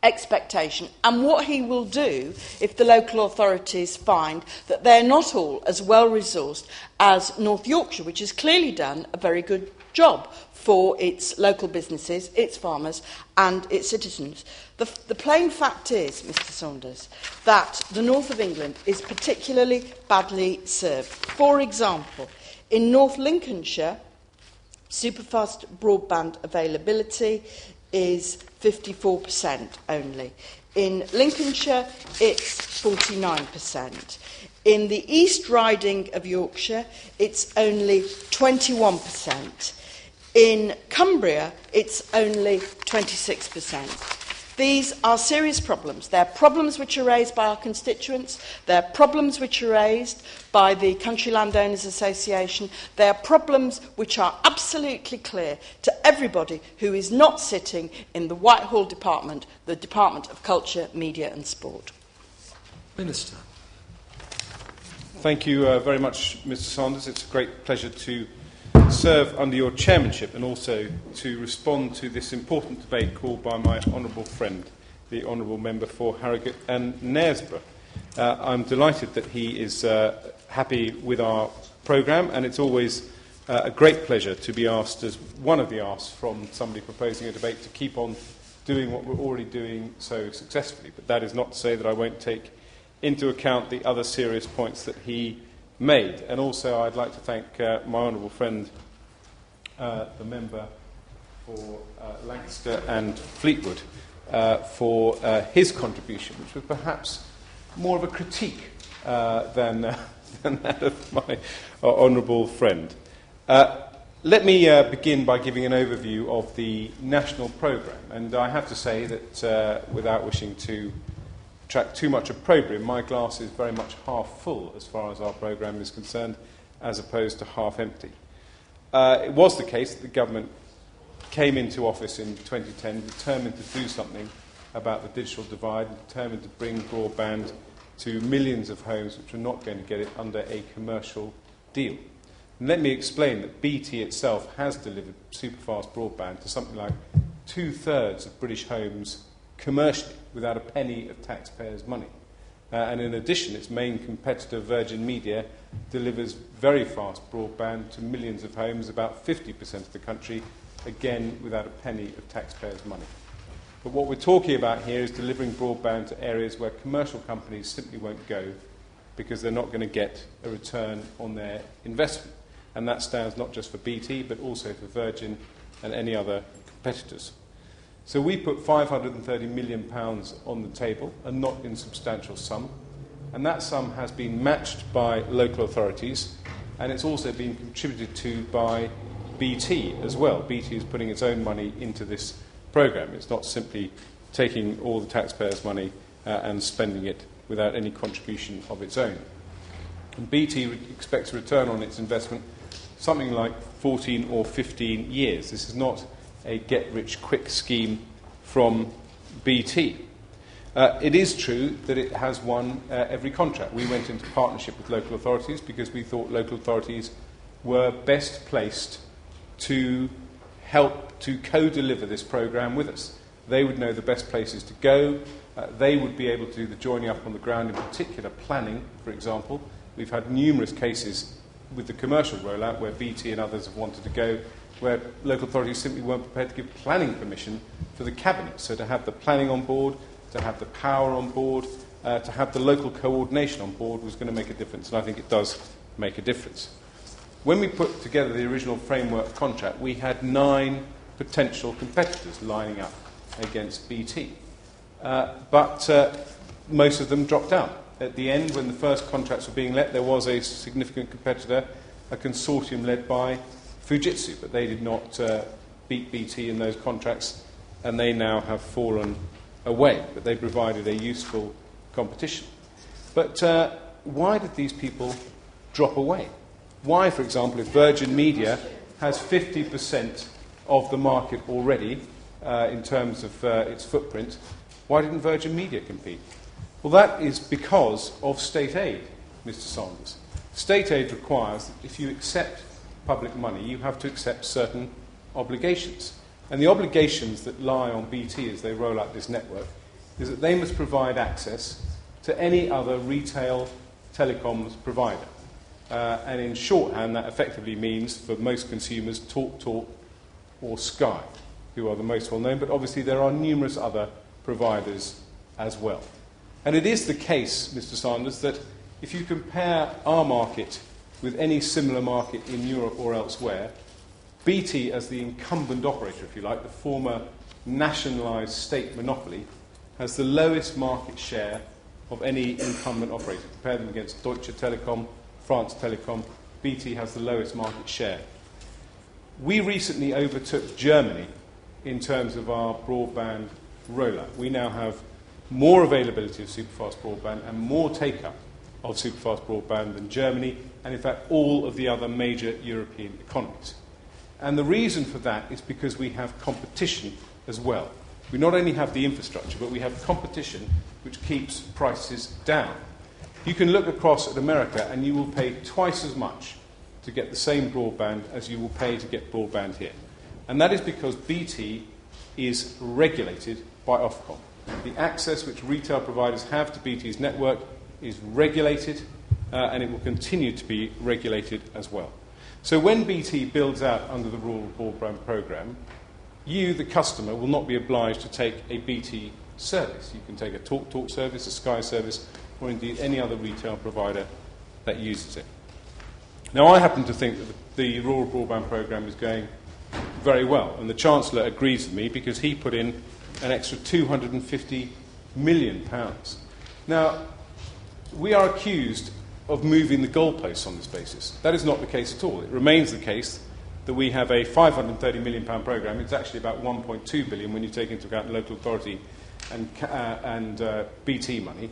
expectation, and what he will do if the local authorities find that they're not all as well resourced as North Yorkshire, which has clearly done a very good job for its local businesses, its farmers and its citizens. The plain fact is, Mr Saunders, that the north of England is particularly badly served. For example, in North Lincolnshire, superfast broadband availability is 54% only. In Lincolnshire, it's 49%. In the East Riding of Yorkshire, it's only 21%. In Cumbria, it's only 26%. These are serious problems. They're problems which are raised by our constituents. They're problems which are raised by the Country Landowners Association. They're problems which are absolutely clear to everybody who is not sitting in the Whitehall Department, the Department of Culture, Media and Sport. Minister. Thank you very much, Mr Saunders. It's a great pleasure to serve under your chairmanship and also to respond to this important debate called by my honourable friend, the Honourable Member for Harrogate and Knaresborough. I'm delighted that he is happy with our programme, and it's always a great pleasure to be asked as one of the asks from somebody proposing a debate to keep on doing what we're already doing so successfully. But that is not to say that I won't take into account the other serious points that he made. And also I'd like to thank my honourable friend, the member for Lancaster and Fleetwood, for his contribution, which was perhaps more of a critique than that of my honourable friend. Let me begin by giving an overview of the national programme. And I have to say that, without wishing to track too much of programme, my glass is very much half full as far as our programme is concerned, as opposed to half empty. It was the case that the government came into office in 2010 determined to do something about the digital divide, and determined to bring broadband to millions of homes which were not going to get it under a commercial deal. And let me explain that BT itself has delivered superfast broadband to something like 2/3 of British homes commercially, without a penny of taxpayers' money. And in addition, its main competitor, Virgin Media, delivers very fast broadband to millions of homes, about 50% of the country, again without a penny of taxpayers' money. But what we're talking about here is delivering broadband to areas where commercial companies simply won't go because they're not going to get a return on their investment. And that stands not just for BT, but also for Virgin and any other competitors. So we put £530 million on the table, a not insubstantial sum, and that sum has been matched by local authorities, and it's also been contributed to by BT as well. BT is putting its own money into this programme. It's not simply taking all the taxpayers' money and spending it without any contribution of its own. And BT expects a return on its investment something like 14 or 15 years. This is not a get-rich-quick scheme from BT. It is true that it has won every contract. We went into partnership with local authorities because we thought local authorities were best placed to help to co-deliver this programme with us. They would know the best places to go. They would be able to do the joining up on the ground, in particular planning, for example. We've had numerous cases with the commercial rollout where BT and others have wanted to go, where local authorities simply weren't prepared to give planning permission for the cabinet. So to have the planning on board, to have the power on board, to have the local coordination on board was going to make a difference, and I think it does make a difference. When we put together the original framework contract, we had 9 potential competitors lining up against BT. But most of them dropped out. At the end, when the first contracts were being let, there was a significant competitor, a consortium led by Fujitsu, but they did not beat BT in those contracts, and they now have fallen away. But they provided a useful competition. But why did these people drop away? Why, for example, if Virgin Media has 50% of the market already in terms of its footprint, why didn't Virgin Media compete? Well, that is because of state aid, Mr. Saunders. State aid requires that if you accept public money, you have to accept certain obligations. And the obligations that lie on BT as they roll out this network is that they must provide access to any other retail telecoms provider. And in shorthand, that effectively means, for most consumers, TalkTalk or Sky, who are the most well-known, but obviously there are numerous other providers as well. And it is the case, Mr. Sanders, that if you compare our market with any similar market in Europe or elsewhere, BT, as the incumbent operator, if you like, the former nationalised state monopoly, has the lowest market share of any incumbent operator. Compare them against Deutsche Telekom, France Telecom, BT has the lowest market share. We recently overtook Germany in terms of our broadband rollout. We now have more availability of superfast broadband and more take-up of superfast broadband than Germany, and in fact all of the other major European economies. And the reason for that is because we have competition as well. We not only have the infrastructure, but we have competition which keeps prices down. You can look across at America and you will pay twice as much to get the same broadband as you will pay to get broadband here. And that is because BT is regulated by Ofcom. The access which retail providers have to BT's network is regulated, and it will continue to be regulated as well. So when BT builds out under the rural broadband programme, you, the customer, will not be obliged to take a BT service. You can take a TalkTalk service, a Sky service, or indeed any other retail provider that uses it. Now, I happen to think that the rural broadband programme is going very well, and the Chancellor agrees with me because he put in an extra £250 million. Now, we are accused of moving the goalposts on this basis. That is not the case at all. It remains the case that we have a £530 million programme. It's actually about £1.2 billion when you take into account local authority and BT money.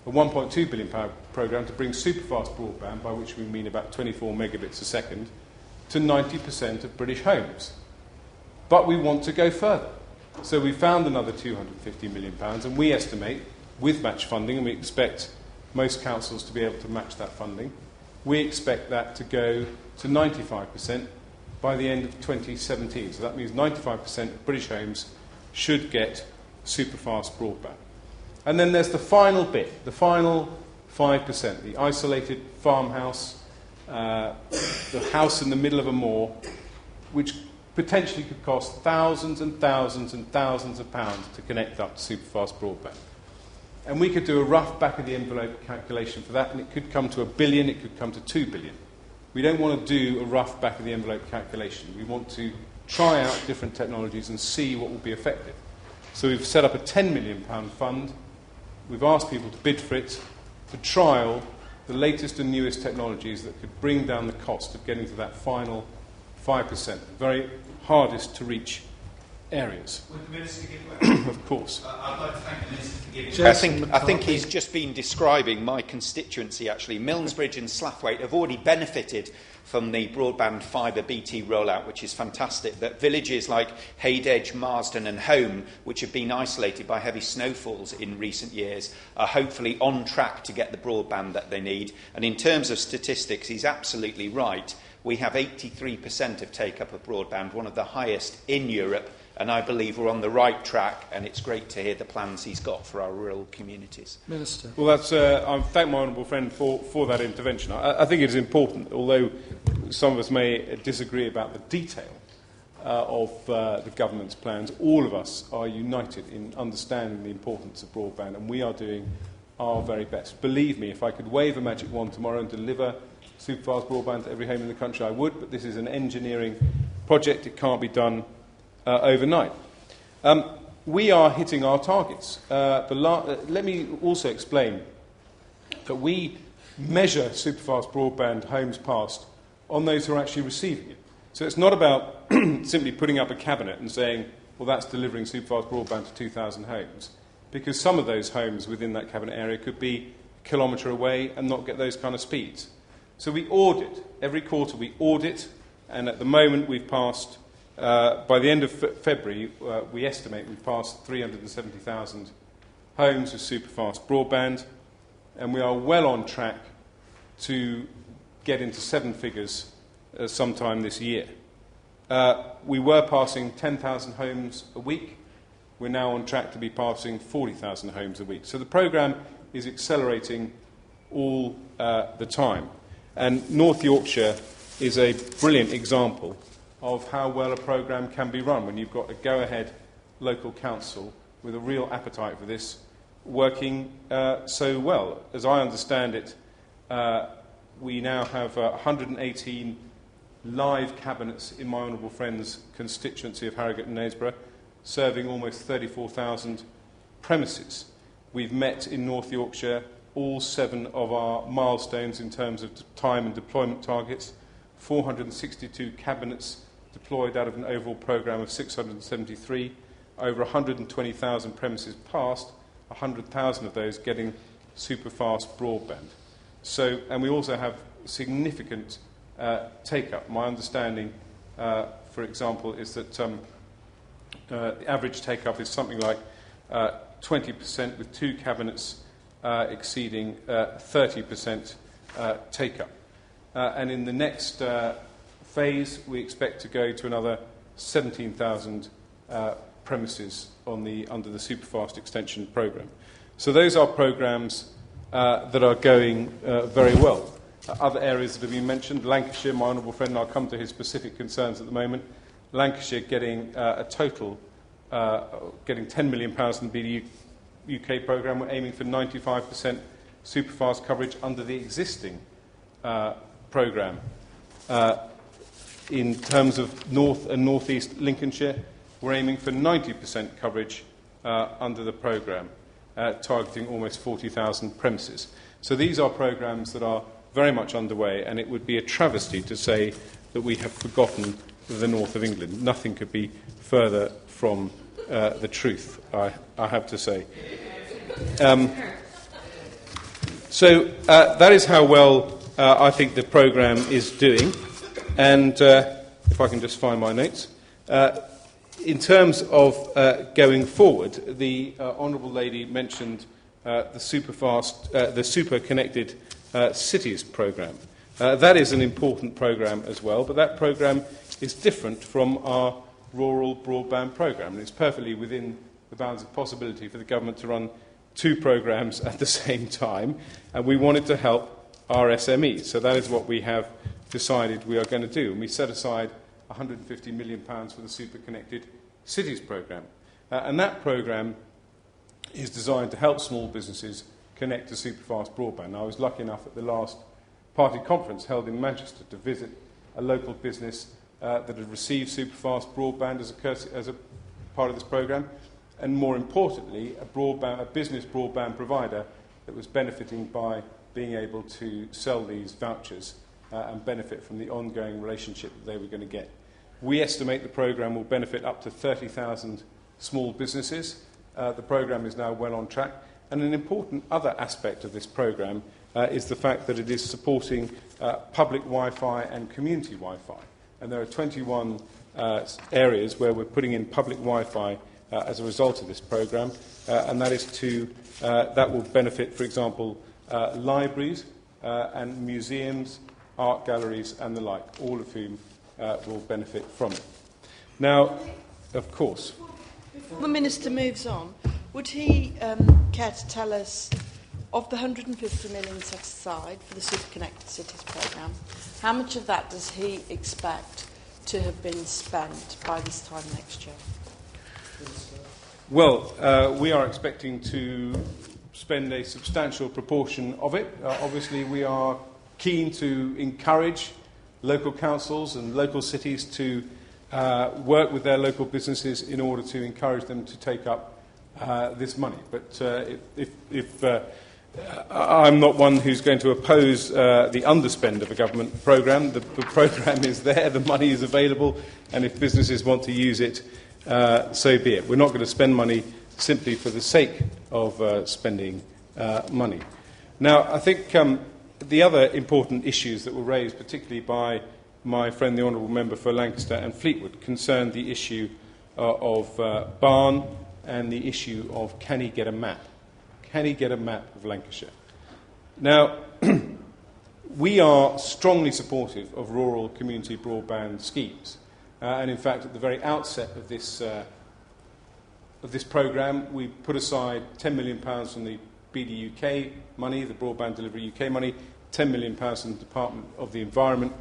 A £1.2 billion programme to bring superfast broadband, by which we mean about 24 megabits a second, to 90% of British homes. But we want to go further. So we found another £250 million, and we estimate, with match funding, and we expect most councils to be able to match that funding, we expect that to go to 95% by the end of 2017. So that means 95% of British homes should get superfast broadband. And then there's the final bit, the final 5%, the isolated farmhouse, the house in the middle of a moor, which potentially could cost thousands and thousands and thousands of pounds to connect up to superfast broadband. And we could do a rough back-of-the-envelope calculation for that, and it could come to £1 billion, it could come to £2 billion. We don't want to do a rough back-of-the-envelope calculation. We want to try out different technologies and see what will be effective. So we've set up a £10 million fund. We've asked people to bid for it, to trial the latest and newest technologies that could bring down the cost of getting to that final 5%, the very hardest to reach areas. Would the Minister give way? Of course. I'd like to thank the Minister for giving I think he's just been describing my constituency, actually. Millsbridge and Slathwaite have already benefited from the broadband fibre BT rollout, which is fantastic. But villages like Haydedge, Marsden and Home, which have been isolated by heavy snowfalls in recent years, are hopefully on track to get the broadband that they need. And in terms of statistics, he's absolutely right. We have 83% of take-up of broadband, one of the highest in Europe, and I believe we're on the right track, and it's great to hear the plans he's got for our rural communities. Minister. Well, that's, I thank my honourable friend for that intervention. I think it is important, although some of us may disagree about the detail of the government's plans, all of us are united in understanding the importance of broadband, and we are doing our very best. Believe me, if I could wave a magic wand tomorrow and deliver superfast broadband to every home in the country, I would, but this is an engineering project. It can't be done overnight. We are hitting our targets. Let me also explain that we measure superfast broadband homes passed on those who are actually receiving it. So it's not about simply putting up a cabinet and saying, well, that's delivering superfast broadband to 2,000 homes, because some of those homes within that cabinet area could be a kilometre away and not get those kind of speeds. So we audit. Every quarter we audit, and at the moment we've passed, by the end of February, we estimate we've passed 370,000 homes with superfast broadband, and we are well on track to get into seven figures sometime this year. We were passing 10,000 homes a week. We're now on track to be passing 40,000 homes a week. So the programme is accelerating all the time. And North Yorkshire is a brilliant example of how well a programme can be run when you've got a go-ahead local council with a real appetite for this working so well. As I understand it, we now have 118 live cabinets in my honourable friend's constituency of Harrogate and Knaresborough, serving almost 34,000 premises. We've met in North Yorkshire all 7 of our milestones in terms of time and deployment targets, 462 cabinets deployed out of an overall programme of 673, over 120,000 premises passed, 100,000 of those getting super-fast broadband. So, and we also have significant take-up. My understanding, for example, is that the average take-up is something like 20%, with 2 cabinets exceeding 30% take-up. And in the next phase, we expect to go to another 17,000 premises under the Superfast Extension programme. So those are programmes that are going very well. other areas that have been mentioned. Lancashire, my honourable friend, and I'll come to his specific concerns at the moment. Lancashire getting a total, getting £10 million from the BDU UK programme. We're aiming for 95% superfast coverage under the existing programme. In terms of North and North East Lincolnshire, we're aiming for 90% coverage under the programme, targeting almost 40,000 premises. So these are programmes that are very much underway, and it would be a travesty to say that we have forgotten the north of England. Nothing could be further from the truth, I have to say. So that is how well I think the programme is doing. And if I can just find my notes. In terms of going forward, the Honourable Lady mentioned the Super Connected Cities programme. That is an important programme as well, but that programme is different from our rural broadband programme, and it's perfectly within the bounds of possibility for the government to run two programmes at the same time, and we wanted to help our SMEs. So that is what we have decided we are going to do, and we set aside £150 million for the Super Connected Cities programme. And that programme is designed to help small businesses connect to superfast broadband. I was lucky enough at the last party conference held in Manchester to visit a local business that had received superfast broadband as a part of this programme, and more importantly, a business broadband provider that was benefiting by being able to sell these vouchers and benefit from the ongoing relationship that they were going to get. We estimate the programme will benefit up to 30,000 small businesses. The programme is now well on track. And an important other aspect of this programme is the fact that it is supporting public Wi-Fi and community Wi-Fi. And there are 21 areas where we're putting in public Wi-Fi as a result of this programme, and that will benefit, for example, libraries and museums, art galleries and the like, all of whom will benefit from it. Now, of course. Before the Minister moves on, would he care to tell us, of the 150 million set aside for the Super Connected Cities programme, how much of that does he expect to have been spent by this time next year? Well, we are expecting to spend a substantial proportion of it. Obviously, we are keen to encourage local councils and local cities to work with their local businesses in order to encourage them to take up this money. But if I'm not one who's going to oppose the underspend of a government programme. The programme is there, the money is available, and if businesses want to use it, so be it. We're not going to spend money simply for the sake of spending money. Now, I think the other important issues that were raised, particularly by my friend the Honourable Member for Lancaster and Fleetwood, concerned the issue of Barn and the issue of can he get a map? Can he get a map of Lancashire? Now, we are strongly supportive of rural community broadband schemes. And in fact, at the very outset of this programme, we put aside £10 million from the BD UK money, the Broadband Delivery UK money, £10 million from the Department of the Environment,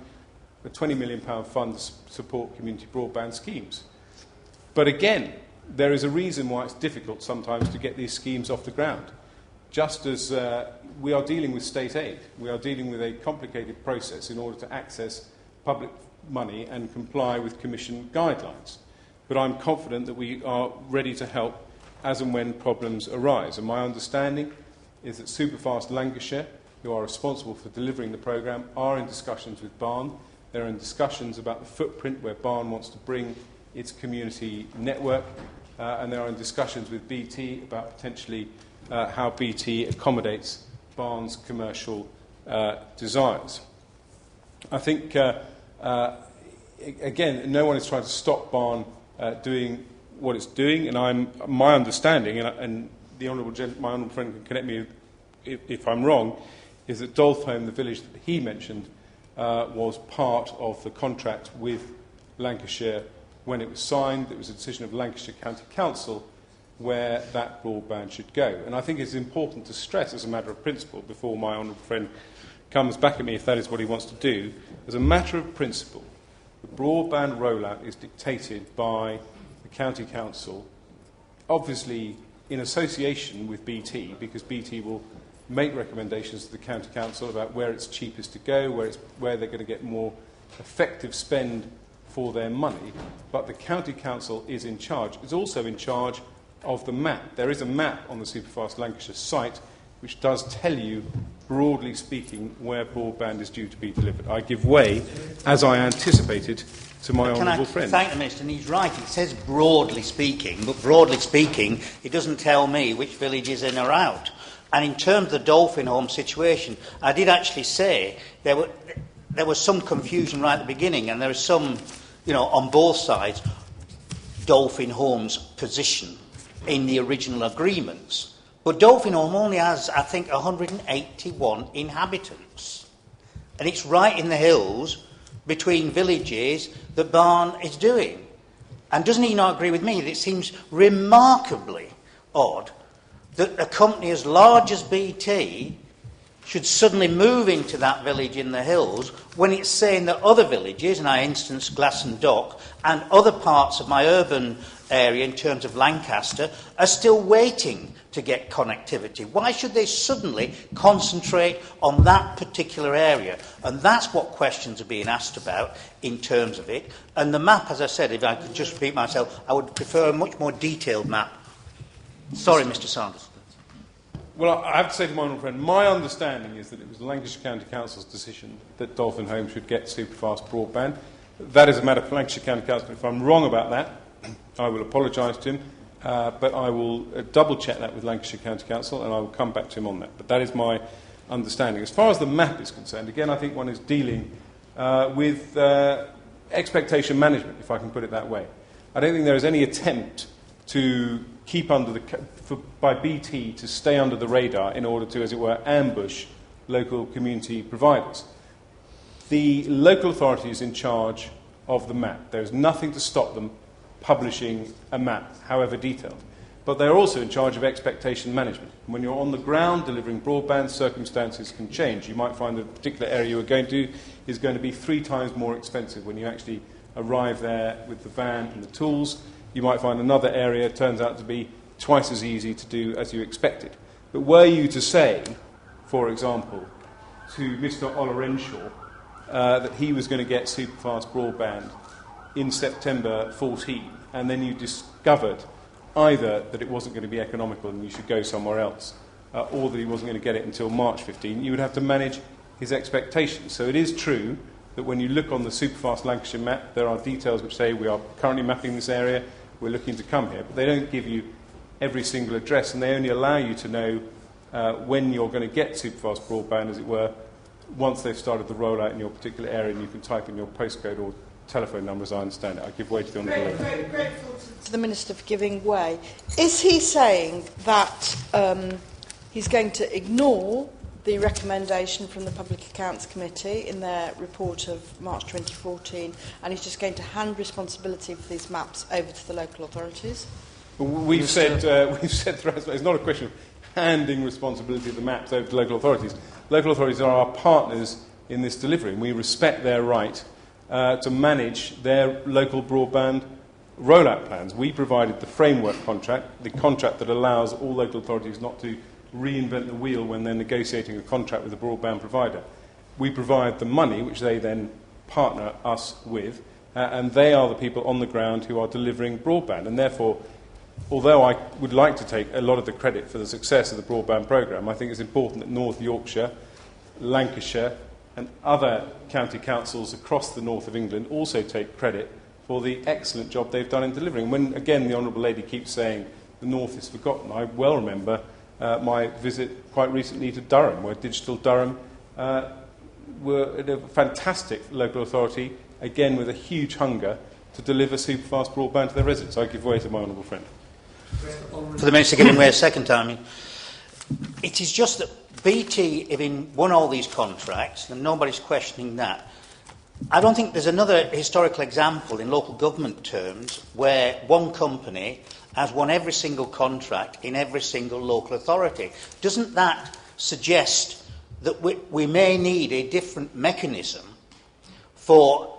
a £20 million fund to support community broadband schemes. But again, there is a reason why it's difficult sometimes to get these schemes off the ground. Just as we are dealing with state aid, we are dealing with a complicated process in order to access public money and comply with Commission guidelines. But I'm confident that we are ready to help as and when problems arise. And my understanding is that Superfast Lancashire, who are responsible for delivering the programme, are in discussions with Barn. They're in discussions about the footprint where Barn wants to bring its community network, and they are in discussions with BT about potentially how BT accommodates Barn's commercial desires. I think, again, no one is trying to stop Barn doing what it's doing, and my understanding, and my honourable friend can correct me if I'm wrong, is that Dolpholme, the village that he mentioned, was part of the contract with Lancashire when it was signed. It was a decision of Lancashire County Council where that broadband should go. And I think it's important to stress, as a matter of principle, before my honourable friend comes back at me if that is what he wants to do. As a matter of principle, the broadband rollout is dictated by the county council, obviously in association with BT, because BT will make recommendations to the county council about where it's cheapest to go, where they're going to get more effective spend for their money. But the county council is in charge. It's also in charge of the map. There is a map on the Superfast Lancashire site which does tell you, broadly speaking, where broadband is due to be delivered. I give way, as I anticipated, to my honourable friend. Thank the Minister, and he's right. It says broadly speaking, but broadly speaking, it doesn't tell me which village is in or out. And in terms of the Dolphin Home situation, I did actually say there was some confusion right at the beginning, and there is some, on both sides, Dolphin Home's position in the original agreements. But Dolphin Home only has, I think, 181 inhabitants. And it's right in the hills between villages that Barn is doing. And doesn't he not agree with me that it seems remarkably odd that a company as large as BT should suddenly move into that village in the hills when it's saying that other villages, and I instance Glasson Dock, and other parts of my urban area in terms of Lancaster, are still waiting to get connectivity. Why should they suddenly concentrate on that particular area? And that's what questions are being asked about in terms of it. And the map, as I said, if I could just repeat myself, I would prefer a much more detailed map. Sorry, Mr. Sanders. Well, I have to say to my honourable friend, my understanding is that it was Lancashire County Council's decision that Dolphin Home should get superfast broadband. That is a matter for Lancashire County Council. If I'm wrong about that, I will apologise to him, but I will double-check that with Lancashire County Council, and I will come back to him on that. But that is my understanding. As far as the map is concerned, again, I think one is dealing with expectation management, if I can put it that way. I don't think there is any attempt to keep by BT to stay under the radar in order to, as it were, ambush local community providers. The local authority is in charge of the map. There is nothing to stop them publishing a map, however detailed. But they're also in charge of expectation management. When you're on the ground delivering broadband, circumstances can change. You might find that a particular area you're going to is going to be 3 times more expensive when you actually arrive there with the van and the tools. You might find another area turns out to be twice as easy to do as you expected. But were you to say, for example, to Mr. Olorenshaw that he was going to get superfast broadband in September 14, and then you discovered either that it wasn't going to be economical and you should go somewhere else, or that he wasn't going to get it until March 15, you would have to manage his expectations. So it is true that when you look on the Superfast Lancashire map, there are details which say we are currently mapping this area, we're looking to come here, but they don't give you every single address, and they only allow you to know when you're going to get superfast broadband, as it were, once they've started the rollout in your particular area, and you can type in your postcode or telephone number, as I understand it. I give way to the Honourable Lady. Grateful to the Minister for giving way. Is he saying that he's going to ignore the recommendation from the Public Accounts Committee in their report of March 2014, and he's just going to hand responsibility for these maps over to the local authorities? We've said throughout, it's not a question of handing responsibility of the maps over to local authorities. Local authorities are our partners in this delivery, and we respect their right to manage their local broadband rollout plans. We provided the framework contract, the contract that allows all local authorities not to reinvent the wheel when they're negotiating a contract with a broadband provider. We provide the money, which they then partner us with, and they are the people on the ground who are delivering broadband. And therefore, although I would like to take a lot of the credit for the success of the broadband programme, I think it's important that North Yorkshire, Lancashire and other county councils across the north of England also take credit for the excellent job they've done in delivering. When, again, the Honourable Lady keeps saying the north is forgotten, I well remember my visit quite recently to Durham, where Digital Durham were a fantastic local authority, again with a huge hunger to deliver superfast broadband to their residents. I give way to my honourable friend. For the Minister giving way a second time, it is just that BT, having won all these contracts, and nobody's questioning that, I don't think there's another historical example in local government terms where one company has won every single contract in every single local authority. Doesn't that suggest that we may need a different mechanism for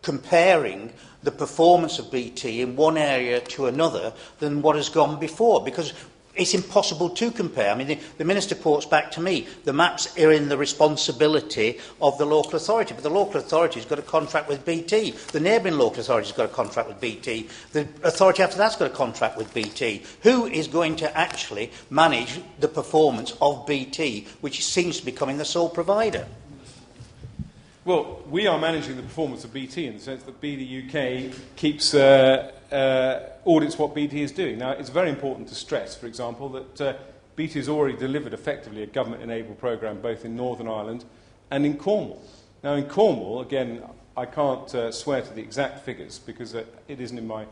comparing the performance of BT in one area to another than what has gone before, because it's impossible to compare. I mean, the Minister ports back to me, the maps are in the responsibility of the local authority, but the local authority's got a contract with BT. The neighbouring local authority's got a contract with BT. The authority after that's got a contract with BT. Who is going to actually manage the performance of BT, which seems to be becoming the sole provider? Well, we are managing the performance of BT in the sense that BT UK keeps audits what BT is doing. Now, it's very important to stress, for example, that BT has already delivered effectively a government-enabled programme both in Northern Ireland and in Cornwall. Now, in Cornwall, again, I can't swear to the exact figures because it isn't in my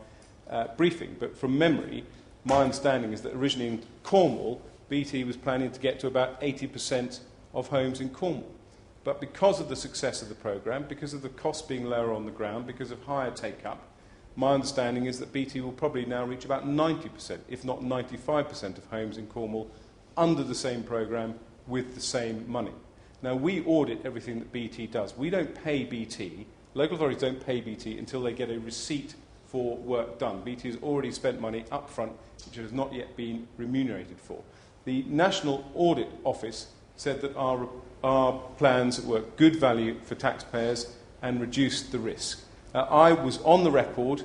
briefing, but from memory, my understanding is that originally in Cornwall, BT was planning to get to about 80% of homes in Cornwall. But because of the success of the programme, because of the cost being lower on the ground, because of higher take-up, my understanding is that BT will probably now reach about 90%, if not 95% of homes in Cornwall under the same programme with the same money. Now, we audit everything that BT does. We don't pay BT, local authorities don't pay BT until they get a receipt for work done. BT has already spent money up front, which has not yet been remunerated for. The National Audit Office said that our plans were good value for taxpayers and reduced the risk. I was on the record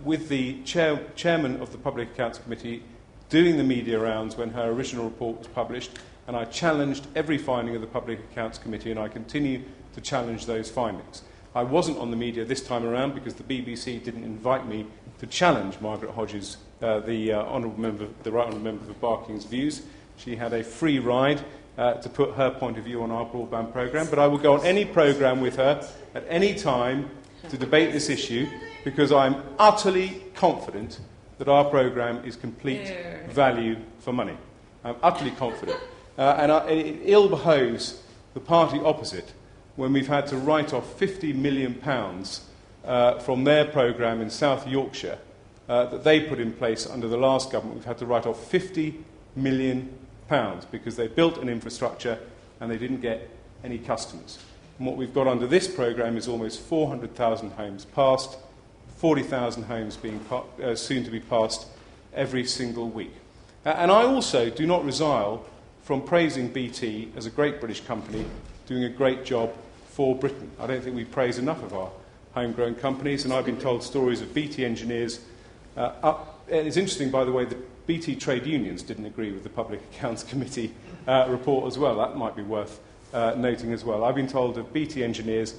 with the chairman of the Public Accounts Committee doing the media rounds when her original report was published, and I challenged every finding of the Public Accounts Committee, and I continue to challenge those findings. I wasn't on the media this time around because the BBC didn't invite me to challenge Margaret Hodges, the right honourable member for Barking's views. She had a free ride to put her point of view on our broadband programme, but I will go on any programme with her at any time to debate this issue because I'm utterly confident that our programme is complete value for money. I'm utterly confident. It ill behoves the party opposite when we've had to write off £50 million from their programme in South Yorkshire that they put in place under the last government. We've had to write off £50 million because they built an infrastructure and they didn't get any customers. And what we've got under this programme is almost 400,000 homes passed, 40,000 homes being soon to be passed every single week. And I also do not resile from praising BT as a great British company doing a great job for Britain. I don't think we praise enough of our homegrown companies, and I've been told stories of BT engineers and it's interesting, by the way, that BT trade unions didn't agree with the Public Accounts Committee report as well. That might be worth noting as well. I've been told of BT engineers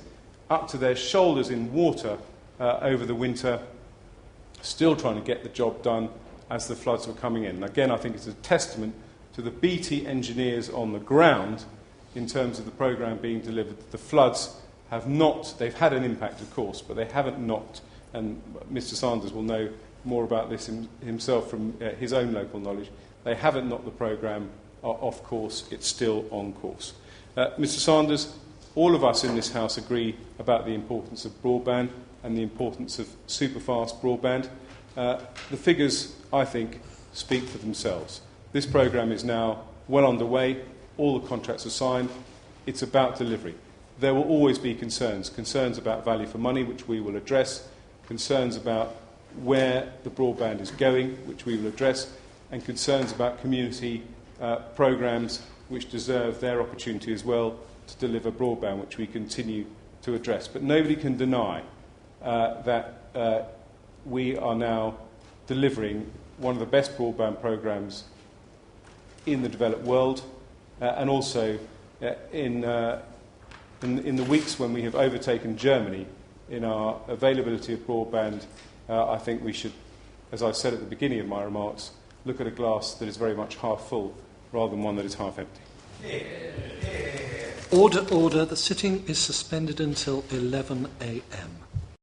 up to their shoulders in water over the winter, still trying to get the job done as the floods were coming in. And again, I think it's a testament to the BT engineers on the ground in terms of the programme being delivered. The floods have not, they've had an impact, of course, but they haven't knocked, and Mr Sanders will know more about this himself from his own local knowledge, they haven't knocked the programme off course, it's still on course. Mr Sanders, all of us in this House agree about the importance of broadband and the importance of super-fast broadband. The figures, I think, speak for themselves. This programme is now well underway, all the contracts are signed, it's about delivery. There will always be concerns about value for money, which we will address, concerns about where the broadband is going, which we will address, and concerns about community programmes which deserve their opportunity as well to deliver broadband, which we continue to address. But nobody can deny that we are now delivering one of the best broadband programmes in the developed world, and also in the weeks when we have overtaken Germany in our availability of broadband. I think we should, as I said at the beginning of my remarks, look at a glass that is very much half full rather than one that is half empty. Order, order. The sitting is suspended until 11 a.m.